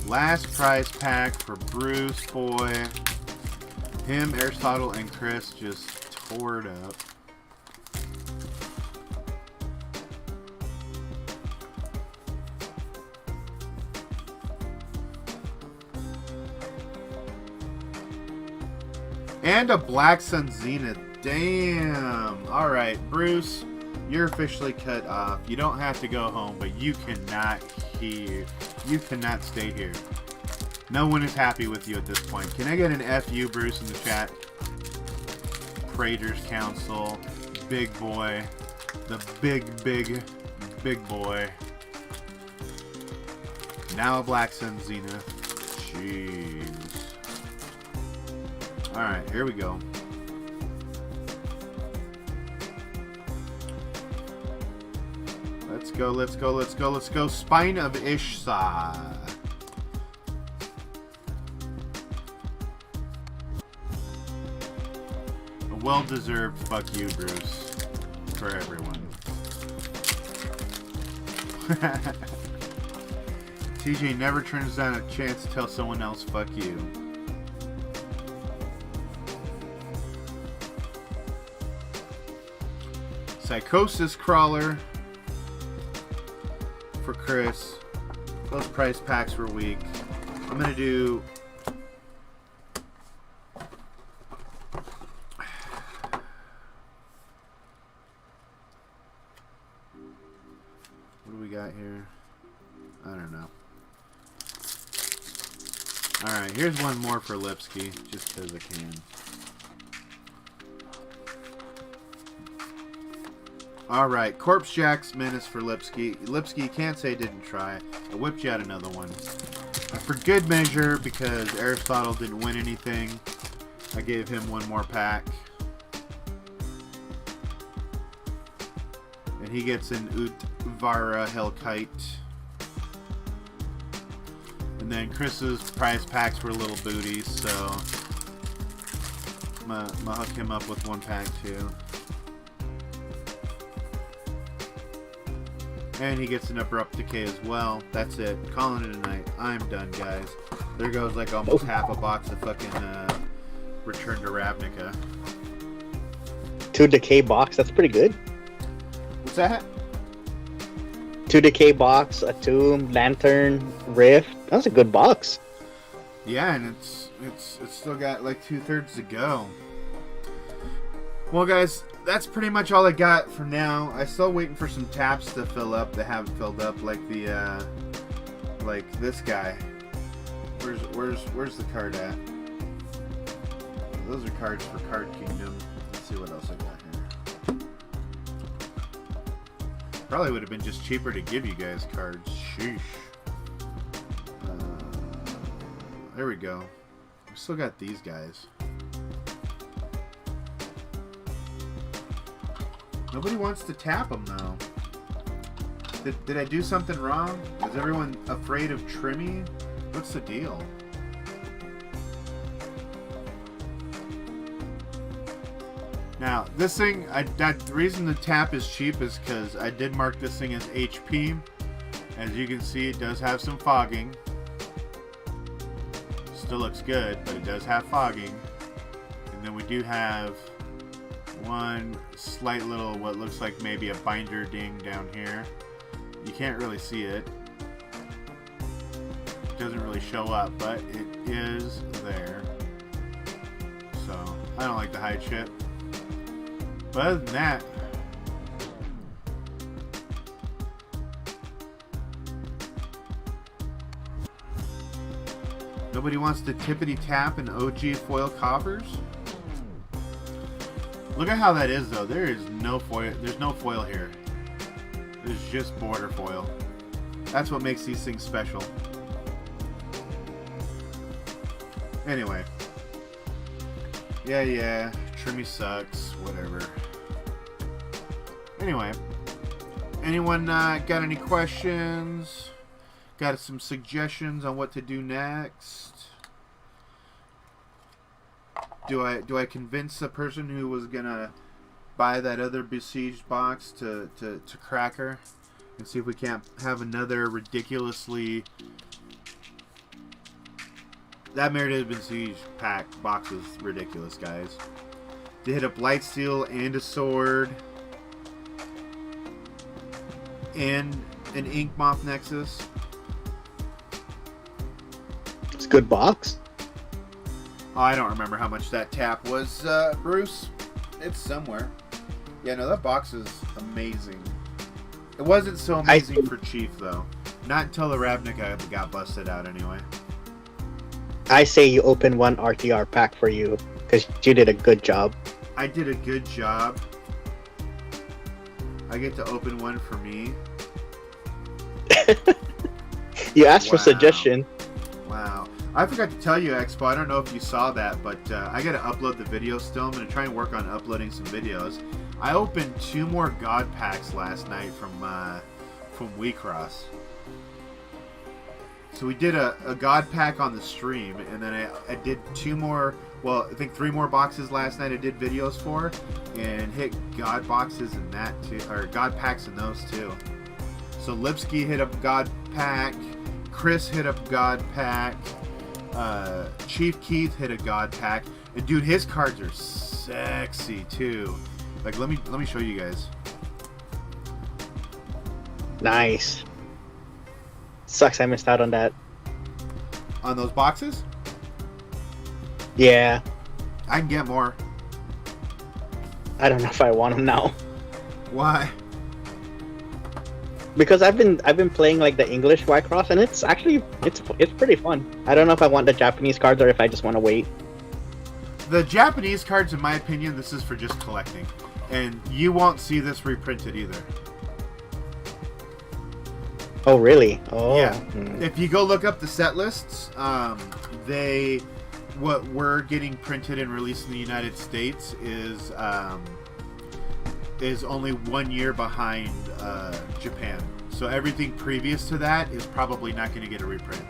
Last prize pack for Bruce Boy. Him, Aristotle, and Chris just tore it up. And a Black Sun Zenith. Damn. Alright, Bruce, you're officially cut off. You don't have to go home, but you cannot stay here. No one is happy with you at this point. Can I get an FU, Bruce, in the chat? Praetors Council. Big boy. The big boy. Now a Black Sun Zenith. Jeez. Alright, here we go. Let's go, let's go, let's go, let's go. Spine of Ishsa. A well-deserved fuck you, Bruce. For everyone. TJ never turns down a chance to tell someone else fuck you. Psychosis Crawler for Chris. Those price packs were weak. I'm gonna do what do we got here? I don't know. Alright, here's one more for Lipsky, just because I can. Alright, Corpse Jack's Menace for Lipsky. Lipsky, you can't say didn't try. I whipped you out another one. For good measure, because Aristotle didn't win anything, I gave him one more pack. And he gets an Utvara Hellkite. And then Chris's prize packs were little booties, so I'm gonna hook him up with one pack too. And he gets an Abrupt Decay as well. That's it. Calling it a night. I'm done, guys. There goes like almost half a box of fucking Return to Ravnica. 2 Decay box. That's pretty good. What's that? 2 Decay box, a Tomb, Lantern, Rift. That's a good box. Yeah, and it's still got like 2/3 to go. Well, guys, that's pretty much all I got for now. I'm still waiting for some taps to fill up that haven't filled up, like the like this guy. Where's the card at? Those are cards for Card Kingdom. Let's see what else I got here. Probably would have been just cheaper to give you guys cards. Sheesh. There we go. We still got these guys. Nobody wants to tap them though. Did I do something wrong? Is everyone afraid of Trimmy? What's the deal? Now, this thing, the reason the tap is cheap is because I did mark this thing as HP. As you can see, it does have some fogging. Still looks good, but it does have fogging. And then we do have one slight little, what looks like maybe a binder ding down here. You can't really see it. It doesn't really show up, but it is there. So, I don't like to hide shit. But other than that, nobody wants to tippity tap an OG foil coffers? Look at how that is though. There is no foil. There's no foil here. There's just border foil. That's what makes these things special. Anyway. Yeah. Trimmy sucks. Whatever. Anyway. Anyone got any questions? Got some suggestions on what to do next? Do I convince the person who was gonna buy that other Besieged box to crack her and see if we can't have another ridiculously That Mirrodin Besieged pack box was ridiculous, guys. They hit a Blightsteel and a sword. And an Ink Moth Nexus. It's a good box. Oh, I don't remember how much that tap was, Bruce. It's somewhere. Yeah, no, that box is amazing. It wasn't so amazing for Chief, though. Not until the Ravnica got busted out, anyway. I say you open one RTR pack for you, because you did a good job. I did a good job. I get to open one for me. You asked for Wow. suggestion. Wow. I forgot to tell you, Expo, I don't know if you saw that, but I got to upload the video still. I'm going to try and work on uploading some videos. I opened 2 more God packs last night from WeCross. So we did a God pack on the stream, and then I did 2 more, well, I think 3 more boxes last night I did videos for, and hit God boxes in that too, or God packs in those too. So Lipsky hit up God pack, Chris hit up God pack, Chief Keith hit a God pack, and dude, his cards are sexy too. Like, let me show you guys. Nice. Sucks I missed out on that. On those boxes, Yeah. I can get more. I don't know if I want them now. Why? Because I've been playing like the English Whitecross, and it's actually it's pretty fun. I don't know if I want the Japanese cards or if I just want to wait. The Japanese cards, in my opinion, this is for just collecting. And you won't see this reprinted either. Oh really? Oh Yeah. If you go look up the set lists, what we're getting printed and released in the United States is only 1 year behind Japan. So everything previous to that is probably not going to get a reprint.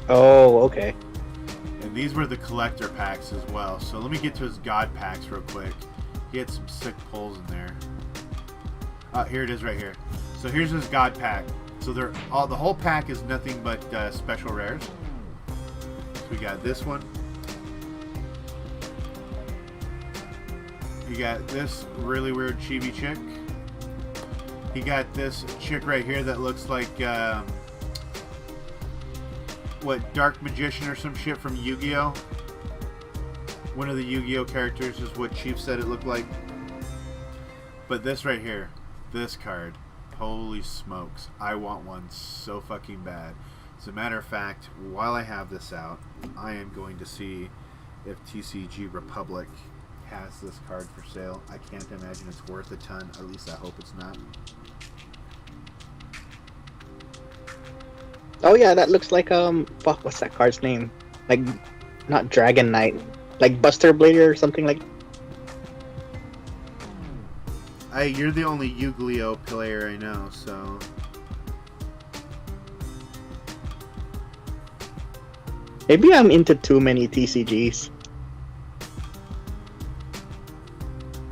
Oh, okay. And these were the collector packs as well. So let me get to his God packs real quick. He had some sick pulls in there. Here it is right here. So here's his God pack. So the whole pack is nothing but special rares. So we got this one. You got this really weird chibi chick. He got this chick right here that looks like what, Dark Magician or some shit from Yu-Gi-Oh. One of the Yu-Gi-Oh characters is what Chief said it looked like. But this right here, this card, holy smokes, I want one so fucking bad. As a matter of fact, while I have this out, I am going to see if TCG Republic has this card for sale. I can't imagine it's worth a ton. At least I hope it's not. Oh yeah, that looks like fuck, what's that card's name? Like, not Dragon Knight, like Buster Blader or something like. You're the only Yu-Gi-Oh player I know, so. Maybe I'm into too many TCGs.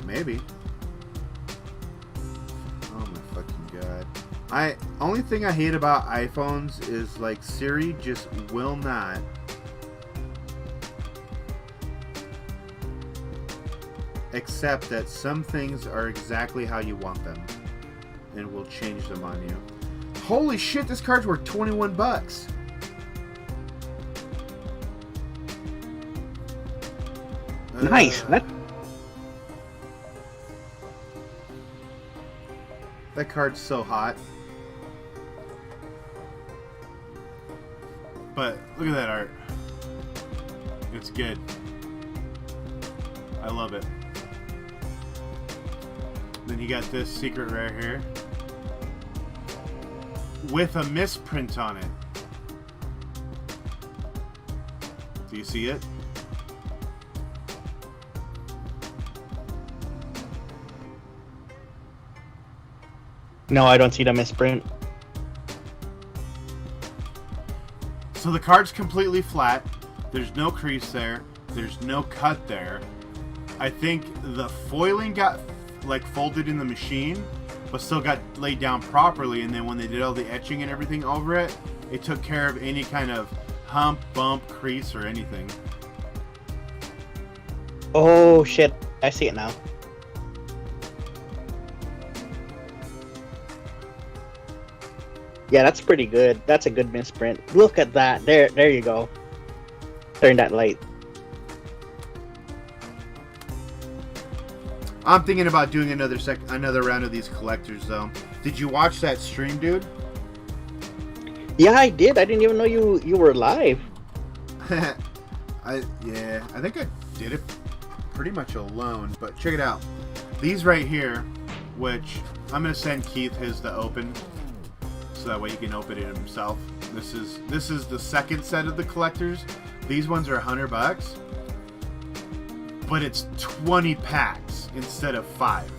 Maybe. Oh my fucking god. Only thing I hate about iPhones is like Siri just will not accept that some things are exactly how you want them and will change them on you. Holy shit, this card's worth 21 bucks. Nice. That card's so hot. But look at that art. It's good. I love it. Then you got this secret rare here with a misprint on it. Do you see it? No, I don't see the misprint. So the card's completely flat. There's no crease there. There's no cut there. I think the foiling got like folded in the machine, but still got laid down properly. And then when they did all the etching and everything over it, it took care of any kind of hump, bump, crease, or anything. Oh shit! I see it now. Yeah, that's pretty good. That's a good misprint. Look at that. There you go. Turn that light. I'm thinking about doing another round of these collectors, though. Did you watch that stream, dude? Yeah, I did. I didn't even know you were live. I think I did it pretty much alone. But check it out. These right here, which I'm gonna send Keith his to open, so that way he can open it himself. This is the second set of the collectors. These ones are $100, but it's 20 packs instead of 5.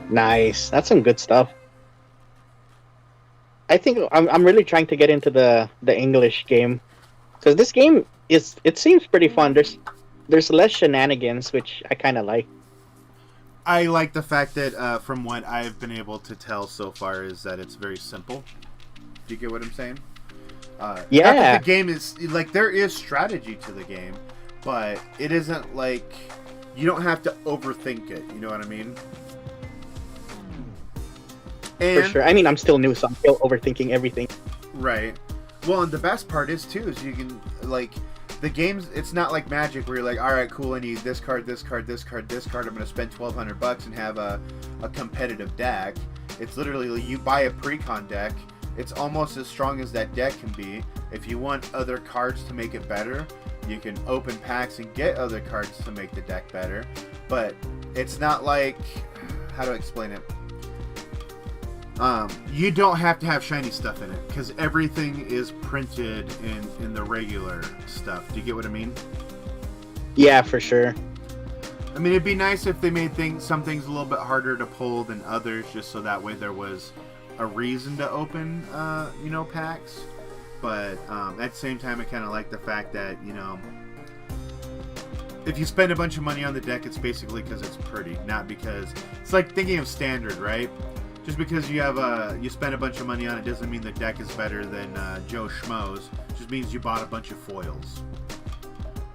Nice. That's some good stuff. I think I'm really trying to get into the English game, because this game it seems pretty fun. There's less shenanigans, which I kind of like. I like the fact that from what I've been able to tell so far is that it's very simple. Do you get what I'm saying? Yeah. Not that the game is like, there is strategy to the game, but it isn't like you don't have to overthink it. You know what I mean? And, For sure. I mean, I'm still new, so I'm still overthinking everything. Right. Well, and the best part is too is you can like the games. It's not like Magic where you're like, all right, cool, I need this card, this card, this card, this card. I'm going to spend $1,200 and have a competitive deck. It's literally you buy a pre-con deck. It's almost as strong as that deck can be. If you want other cards to make it better, you can open packs and get other cards to make the deck better. But it's not like, how do I explain it? You don't have to have shiny stuff in it because everything is printed in the regular stuff. Do you get what I mean? Yeah, for sure. I mean, it'd be nice if they made some things a little bit harder to pull than others, just so that way there was a reason to open, packs. But at the same time, I kind of like the fact that, if you spend a bunch of money on the deck, it's basically because it's pretty, not because it's like thinking of standard, right? Just because you spend a bunch of money on it doesn't mean the deck is better than Joe Schmo's. It just means you bought a bunch of foils.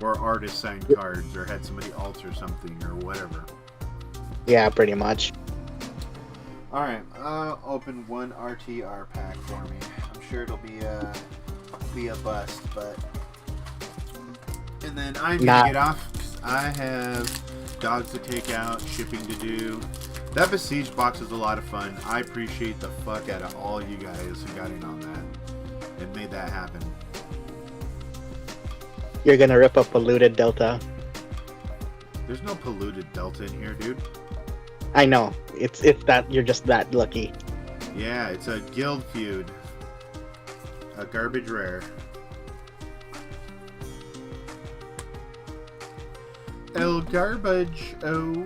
Or artist signed cards, or had somebody alter something, or whatever. Yeah, pretty much. Alright, open one RTR pack for me. I'm sure it'll be a bust, but... And then I'm gonna get off, because I have dogs to take out, shipping to do. That Besieged box is a lot of fun. I appreciate the fuck out of all you guys who got in on that and made that happen. You're gonna rip up polluted Delta. There's no polluted Delta in here, dude. I know. It's that you're just that lucky. Yeah, it's a guild feud. A garbage rare. El Garbage. Oh.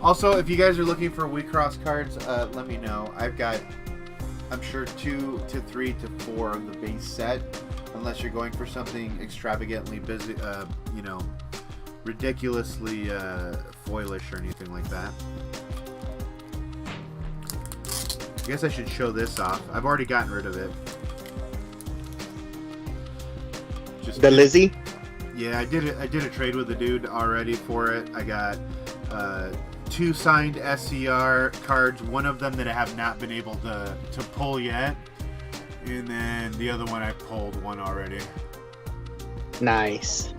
Also, if you guys are looking for Wecross cards, let me know. I've got, I'm sure, 2 to 3 to 4 of the base set. Unless you're going for something extravagantly busy, ridiculously foilish or anything like that. I guess I should show this off. I've already gotten rid of it. Just The Lizzie? Yeah, I did a trade with the dude already for it. I got 2 signed SCR cards, one of them that I have not been able to pull yet. And then the other one I pulled one already. Nice.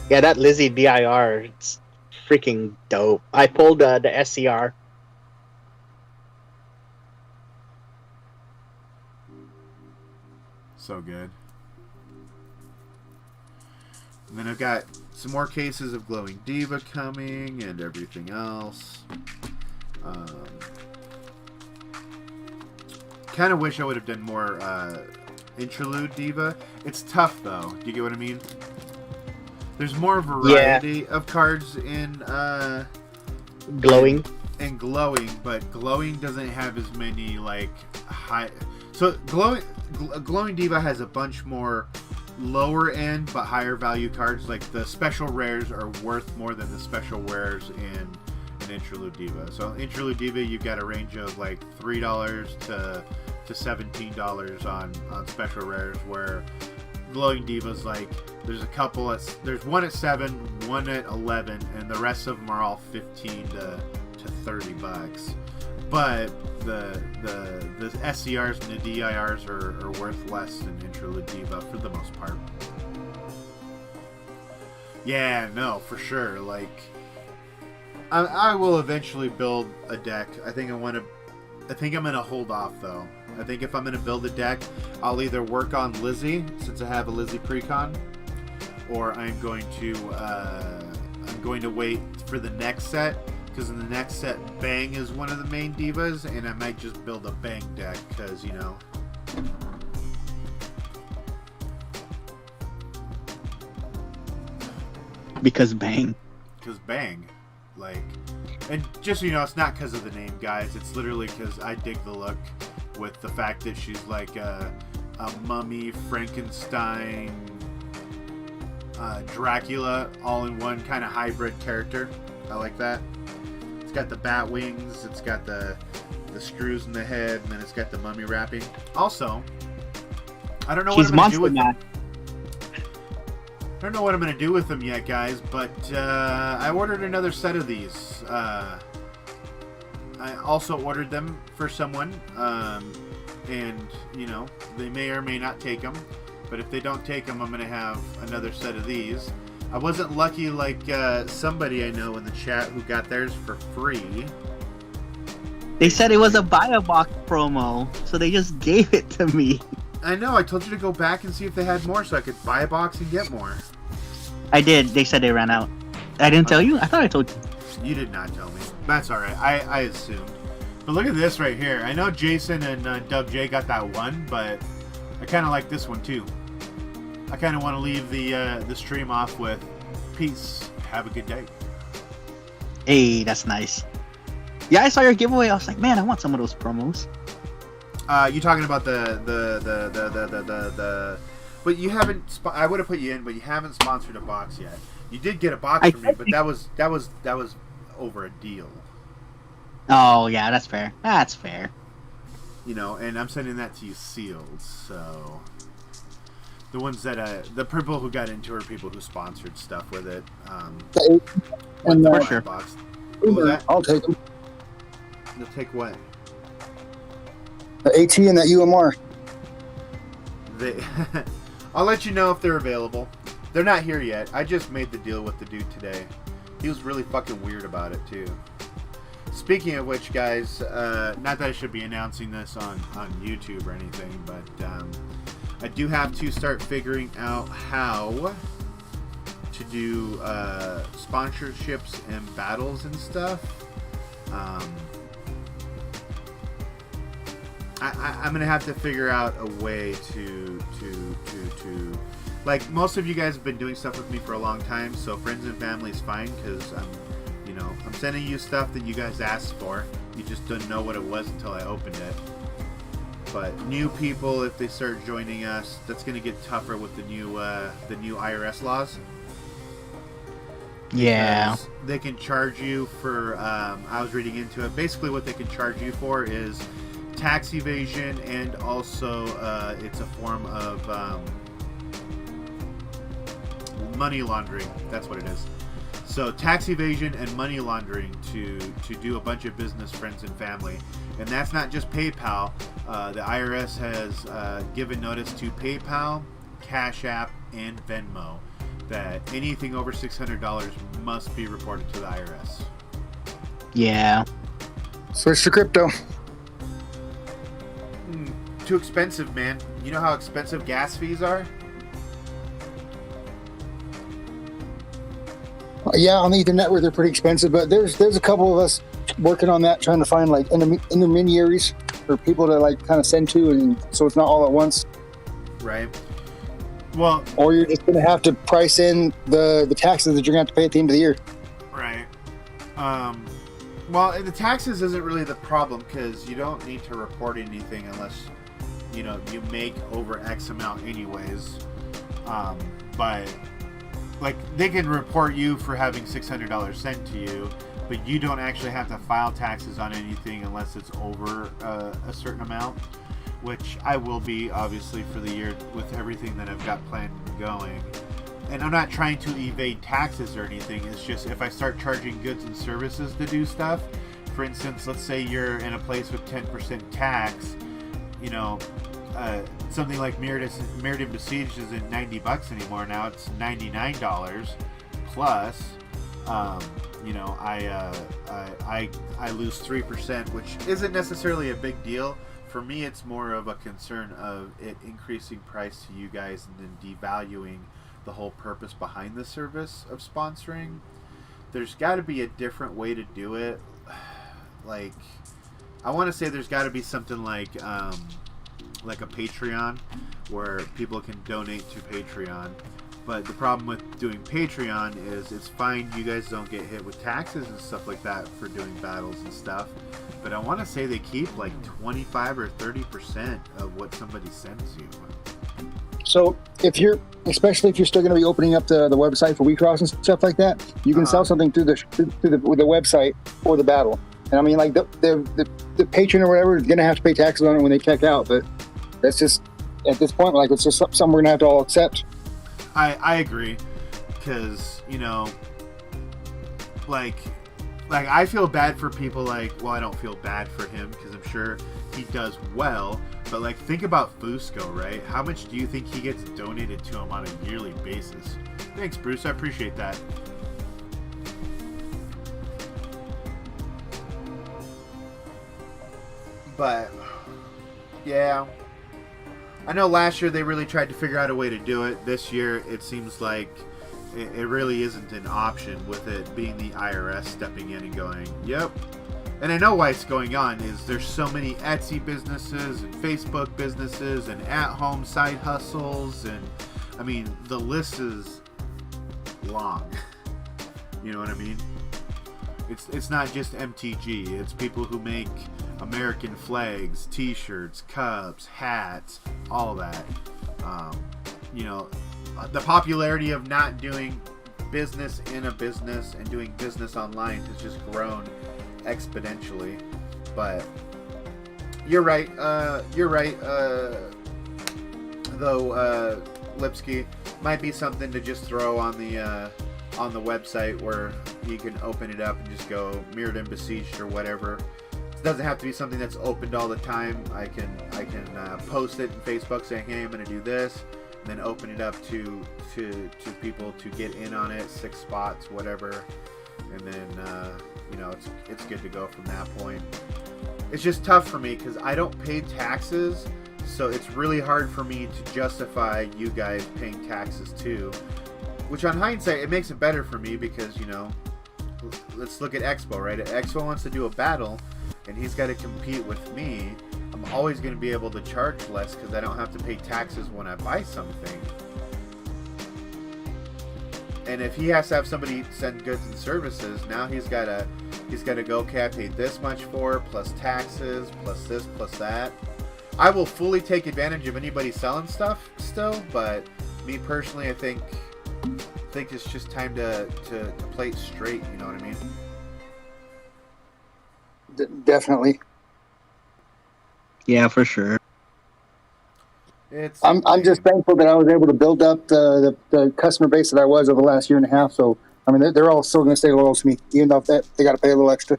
Yeah, that Lizzie DIR, it's freaking dope. I pulled the SCR. So good. And then I've got some more cases of Glowing Diva coming and everything else. Kind of wish I would have done more Interlude Diva. It's tough though. Do you get what I mean? There's more variety of cards in Glowing. And Glowing, but Glowing doesn't have as many like high. So Glowing Diva has a bunch more lower end but higher value cards. Like the special rares are worth more than the special rares in an Interlude Diva. So Interlude Diva, you've got a range of like $3 to $17 on special rares, where Glowing Diva's like there's a couple there's one at 7, one at 11, and the rest of them are all 15 to $30. But the SCRs and the DIRs are worth less than Interlude Diva for the most part. Yeah, no, for sure. Like, I will eventually build a deck. I think I'm gonna hold off though. I think if I'm gonna build a deck, I'll either work on Lizzie, since I have a Lizzie precon, or I'm going to wait for the next set. Because in the next set, Bang is one of the main divas, and I might just build a Bang deck, because, you know. Because Bang. Because Bang. Like, and just so you know, it's not because of the name, guys. It's literally because I dig the look with the fact that she's like a mummy, Frankenstein, Dracula, all-in-one kind of hybrid character. I like that. It's got the bat wings, it's got the screws in the head, and then it's got the mummy wrapping. Also, I don't know what I'm going to do with them. I don't know what I'm going to do with them yet, guys, but I ordered another set of these. I also ordered them for someone, and, you know, they may or may not take them, but if they don't take them, I'm going to have another set of these. I wasn't lucky like somebody I know in the chat who got theirs for free. They said it was a buy a box promo, so they just gave it to me. I know, I told you to go back and see if they had more so I could buy a box and get more. I did. They said they ran out. I didn't tell you? I thought I told you. You did not tell me. That's alright, I assumed. But look at this right here. I know Jason and Dub J got that one, but I kind of like this one too. I kind of want to leave the stream off with peace. Have a good day. Hey, that's nice. Yeah, I saw your giveaway. I was like, man, I want some of those promos. You talking about the but you haven't. I would have put you in, but you haven't sponsored a box yet. You did get a box from me, but that was over a deal. Oh yeah, that's fair. That's fair. You know, and I'm sending that to you sealed. So the ones that the people who got into are people who sponsored stuff with it. And for sure. Box. What was that? I'll take them. You'll take what? The AT and that UMR. I'll let you know if they're available. They're not here yet. I just made the deal with the dude today. He was really fucking weird about it too. Speaking of which, guys, not that I should be announcing this on YouTube or anything, but I do have to start figuring out how to do sponsorships and battles and stuff. I'm gonna have to figure out a way to like, most of you guys have been doing stuff with me for a long time, so friends and family is fine, because I'm sending you stuff that you guys asked for. You just didn't know what it was until I opened it. But new people, if they start joining us, that's gonna get tougher with the new IRS laws. Yeah. Because they can charge you for. I was reading into it. Basically, what they can charge you for is tax evasion, and also it's a form of money laundering. That's what it is. So tax evasion and money laundering to do a bunch of business, friends, and family. And that's not just PayPal. The IRS has given notice to PayPal, Cash App, and Venmo that anything over $600 must be reported to the IRS. Yeah. Switch to crypto. Too expensive, man. You know how expensive gas fees are? Yeah, on the Ethernet network, they're pretty expensive, but there's a couple of us working on that, trying to find like intermediaries for people to like kind of send to, and so it's not all at once. Right. Well, or you're just gonna have to price in the taxes that you're gonna have to pay at the end of the year. Right. Well, the taxes isn't really the problem, because you don't need to report anything unless you make over X amount anyways. But like they can report you for having $600 sent to you, but you don't actually have to file taxes on anything unless it's over a certain amount, which I will be obviously for the year with everything that I've got planned and going. And I'm not trying to evade taxes or anything. It's just if I start charging goods and services to do stuff, for instance, let's say you're in a place with 10% tax, you know, something like Mirrodin Besieged isn't $90 anymore. Now it's $99 plus. You know, I lose 3%, which isn't necessarily a big deal. For me, it's more of a concern of it increasing price to you guys and then devaluing the whole purpose behind the service of sponsoring. There's got to be a different way to do it. Like, I want to say there's got to be something like a Patreon where people can donate to Patreon. But the problem with doing Patreon is it's fine, you guys don't get hit with taxes and stuff like that for doing battles and stuff. But I want to say they keep like 25 or 30% of what somebody sends you. So especially if you're still going to be opening up the website for WeCross and stuff like that, you can sell something through the website for the battle. And I mean, like the patron or whatever is going to have to pay taxes on it when they check out. But that's just at this point, like it's just something we're going to have to all accept. I agree, because you know, like I feel bad for people like, well, I don't feel bad for him because I'm sure he does well, but like think about Fusco, right? How much do you think he gets donated to him on a yearly basis? Thanks, Bruce. I appreciate that. But yeah, I know last year they really tried to figure out a way to do it. This year it seems like it really isn't an option, with it being the IRS stepping in and going, yep. And I know why it's going on is there's so many Etsy businesses and Facebook businesses and at-home side hustles, and I mean the list is long. You know what I mean? It's not just MTG. It's people who make American flags, T-shirts, cups, hats, all that. You know, the popularity of not doing business in a business and doing business online has just grown exponentially. But you're right. Though Lipsky might be something to just throw on the website where you can open it up and just go Mirrodin Besieged or whatever. It doesn't have to be something that's opened all the time. I can post it in Facebook saying, hey, I'm going to do this, and then open it up to people to get in on it, 6 spots, whatever, and then you know, it's good to go from that point. It's just tough for me because I don't pay taxes, so it's really hard for me to justify you guys paying taxes too. Which on hindsight, it makes it better for me because, you know, let's look at Expo, right? Expo wants to do a battle, and he's got to compete with me. I'm always going to be able to charge less because I don't have to pay taxes when I buy something. And if he has to have somebody send goods and services, now he's got to go, okay, I paid this much for, plus taxes, plus this, plus that. I will fully take advantage of anybody selling stuff still, but me personally, I think it's just time to play it straight, you know what I mean? Definitely. Yeah, for sure. I'm just thankful that I was able to build up the customer base that I was over the last year and a half. So I mean, they're all still going to stay loyal to me, even though that they got to pay a little extra.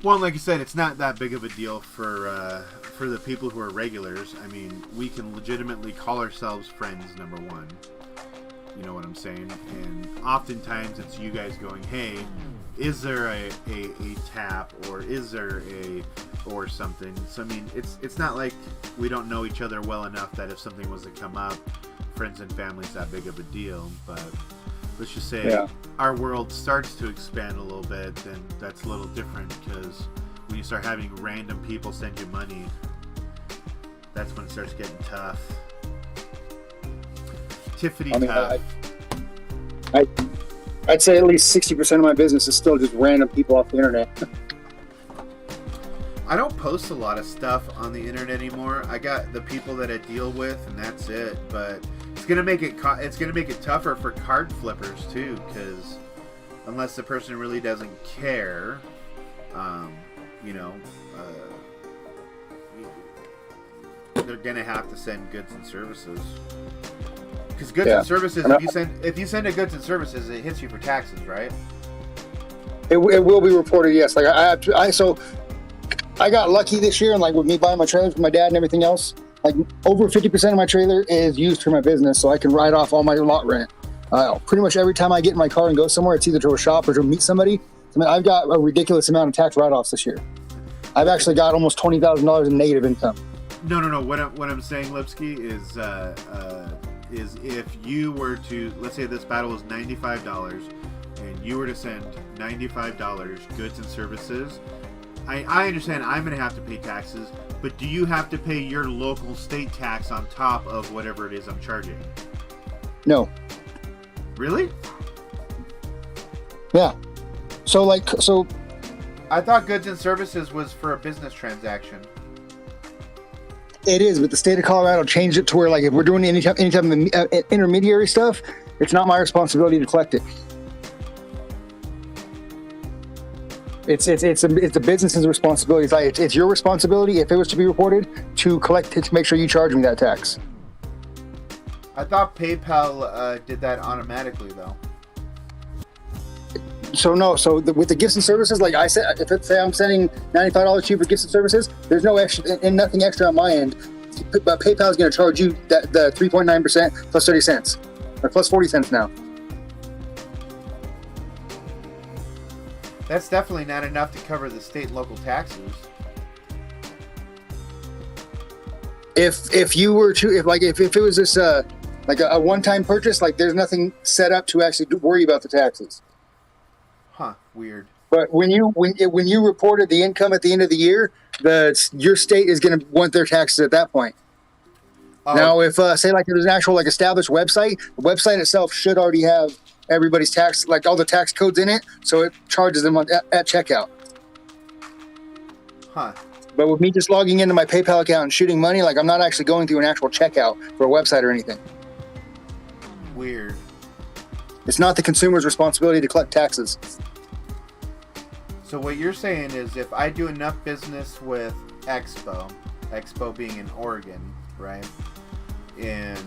Well, like you said, it's not that big of a deal for the people who are regulars. I mean, we can legitimately call ourselves friends, number one. You know what I'm saying? And oftentimes it's you guys going, hey, is there a tap, or is there or something? So I mean, it's not like we don't know each other well enough that if something was to come up, friends and family's that big of a deal. But let's just say our world starts to expand a little bit, then that's a little different, because when you start having random people send you money, that's when it starts getting tough. Tiffany tough. I'd say at least 60% of my business is still just random people off the internet. I don't post a lot of stuff on the internet anymore. I got the people that I deal with, and that's it. But It's gonna make it tougher for card flippers too, because unless the person really doesn't care, you know, they're gonna have to send goods and services. Because goods and services, if you send a goods and services, it hits you for taxes, right? It will be reported, yes. Like I got lucky this year, and like with me buying my trailers for my dad and everything else, like over 50% of my trailer is used for my business, so I can write off all my lot rent. Pretty much every time I get in my car and go somewhere, it's either to a shop or to meet somebody. I mean, I've got a ridiculous amount of tax write-offs this year. I've actually got almost $20,000 in negative income. No. What I'm saying, Lipsky, is if you were to, let's say this battle is $95, and you were to send $95 goods and services, I understand I'm going to have to pay taxes, but do you have to pay your local state tax on top of whatever it is I'm charging? No. Really? Yeah. So I thought goods and services was for a business transaction. it is, but the state of Colorado changed it to where, like, if we're doing any type of intermediary stuff, it's not my responsibility to collect it. It's a business's responsibility. It's like it's your responsibility, if it was to be reported, to collect it, to make sure you charge me that tax. I thought PayPal did that automatically, though. So no, with the gifts and services, like I said, if say I'm sending $95 to you for gifts and services, there's no extra and nothing extra on my end. But PayPal is going to charge you the 3.9% plus 30 cents, or plus 40 cents now. That's definitely not enough to cover the state and local taxes. If it was this like a one-time purchase, like there's nothing set up to actually worry about the taxes. Huh? Weird. But when you reported the income at the end of the year, your state is going to want their taxes at that point. Now, if say like there's an actual like established website, the website itself should already have everybody's tax, like all the tax codes in it, so it charges them at checkout. Huh. But with me just logging into my PayPal account and shooting money, like I'm not actually going through an actual checkout for a website or anything. Weird. It's not the consumer's responsibility to collect taxes. So what you're saying is if I do enough business with Expo being in Oregon, right? And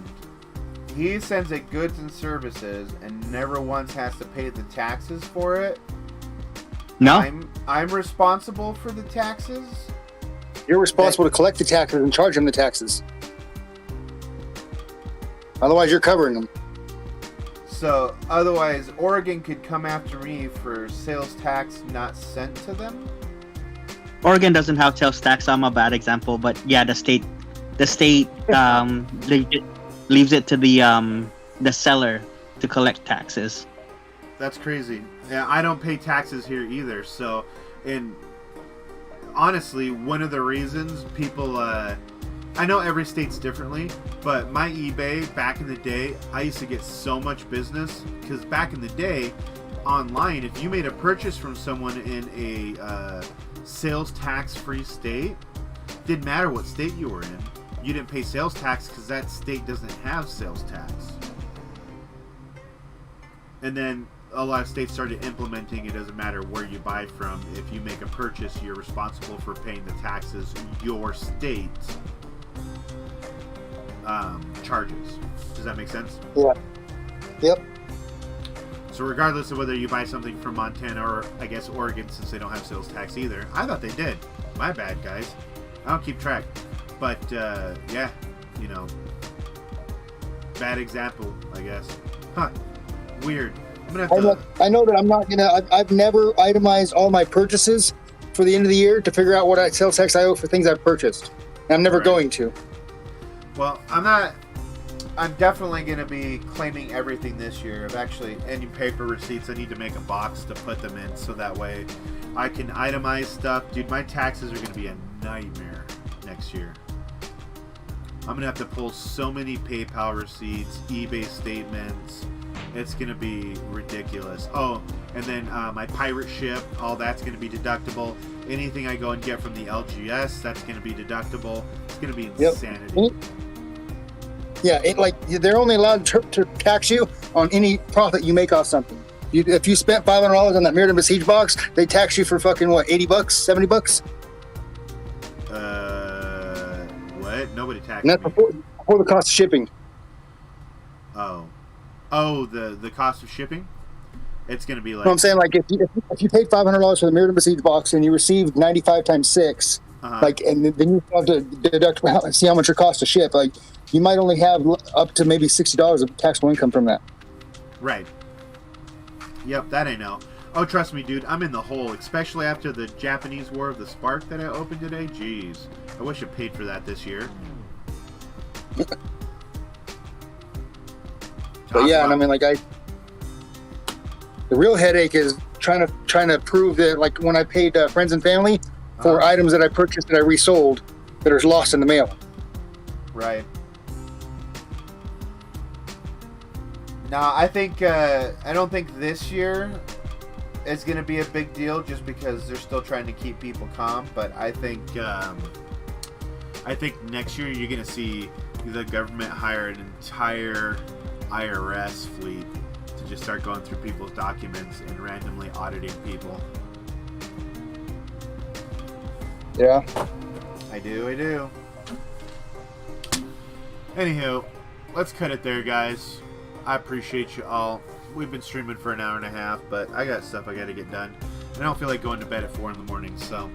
he sends it goods and services and never once has to pay the taxes for it. No. I'm responsible for the taxes? You're responsible to collect the taxes and charge them the taxes. Otherwise, you're covering them. So, otherwise, Oregon could come after me for sales tax not sent to them? Oregon doesn't have sales tax, so I'm a bad example, but yeah, the state leaves it to the seller to collect taxes. That's crazy. Yeah, I don't pay taxes here either. So, and honestly, one of the reasons people, I know every state's differently, but my eBay back in the day, I used to get so much business because back in the day, online, if you made a purchase from someone in a sales tax-free state, didn't matter what state you were in, you didn't pay sales tax because that state doesn't have sales tax. And then a lot of states started implementing it doesn't matter where you buy from. If you make a purchase, you're responsible for paying the taxes your state charges. Does that make sense? Yeah. Yep. So regardless of whether you buy something from Montana or I guess Oregon, since they don't have sales tax either. I thought they did. My bad, guys. I don't keep track. But yeah, you know, bad example, I guess. Huh. Weird. I'm gonna have to... I know that I'm not gonna. I've never itemized all my purchases for the end of the year to figure out what sales tax I owe for things I've purchased. And I'm never going to. Well, I'm definitely going to be claiming everything this year. I've actually, any paper receipts, I need to make a box to put them in so that way I can itemize stuff. Dude, my taxes are going to be a nightmare next year. I'm going to have to pull so many PayPal receipts, eBay statements. It's going to be ridiculous. Oh, and then my pirate ship, all that's going to be deductible. Anything I go and get from the LGS, that's going to be deductible. It's going to be insanity. Yep. Yeah, they're only allowed to tax you on any profit you make off something. If you spent $500 on that Mirrodin Besieged box, they tax you for fucking what, $80, $70? What? Nobody taxed And that's me. before the cost of shipping. Oh, the cost of shipping? It's gonna be like. No, I'm saying like if you paid $500 for the Mirrodin Besieged box and you received 95 times 6, and then you have to deduct see how much it costs to ship. Like you might only have up to maybe $60 of taxable income from that. Right. Yep, that I know. Oh, trust me, dude, I'm in the hole, especially after the Japanese War of the Spark that I opened today. Jeez, I wish I paid for that this year. But yeah, and I mean, the real headache is trying to prove that, like, when I paid friends and family for items that I purchased that I resold that are lost in the mail. Right. No, I don't think this year is going to be a big deal, just because they're still trying to keep people calm. But I think next year you're going to see the government hire an entire IRS fleet to just start going through people's documents and randomly auditing people. Yeah. I do. Anywho, let's cut it there, guys. I appreciate you all. We've been streaming for an hour and a half, but I got stuff I got to get done. And I don't feel like going to bed at 4 in the morning, so.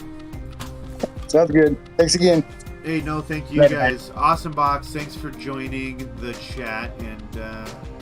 Sounds good. Thanks again. Hey, no, thank you guys. Awesome Box, thanks for joining the chat, and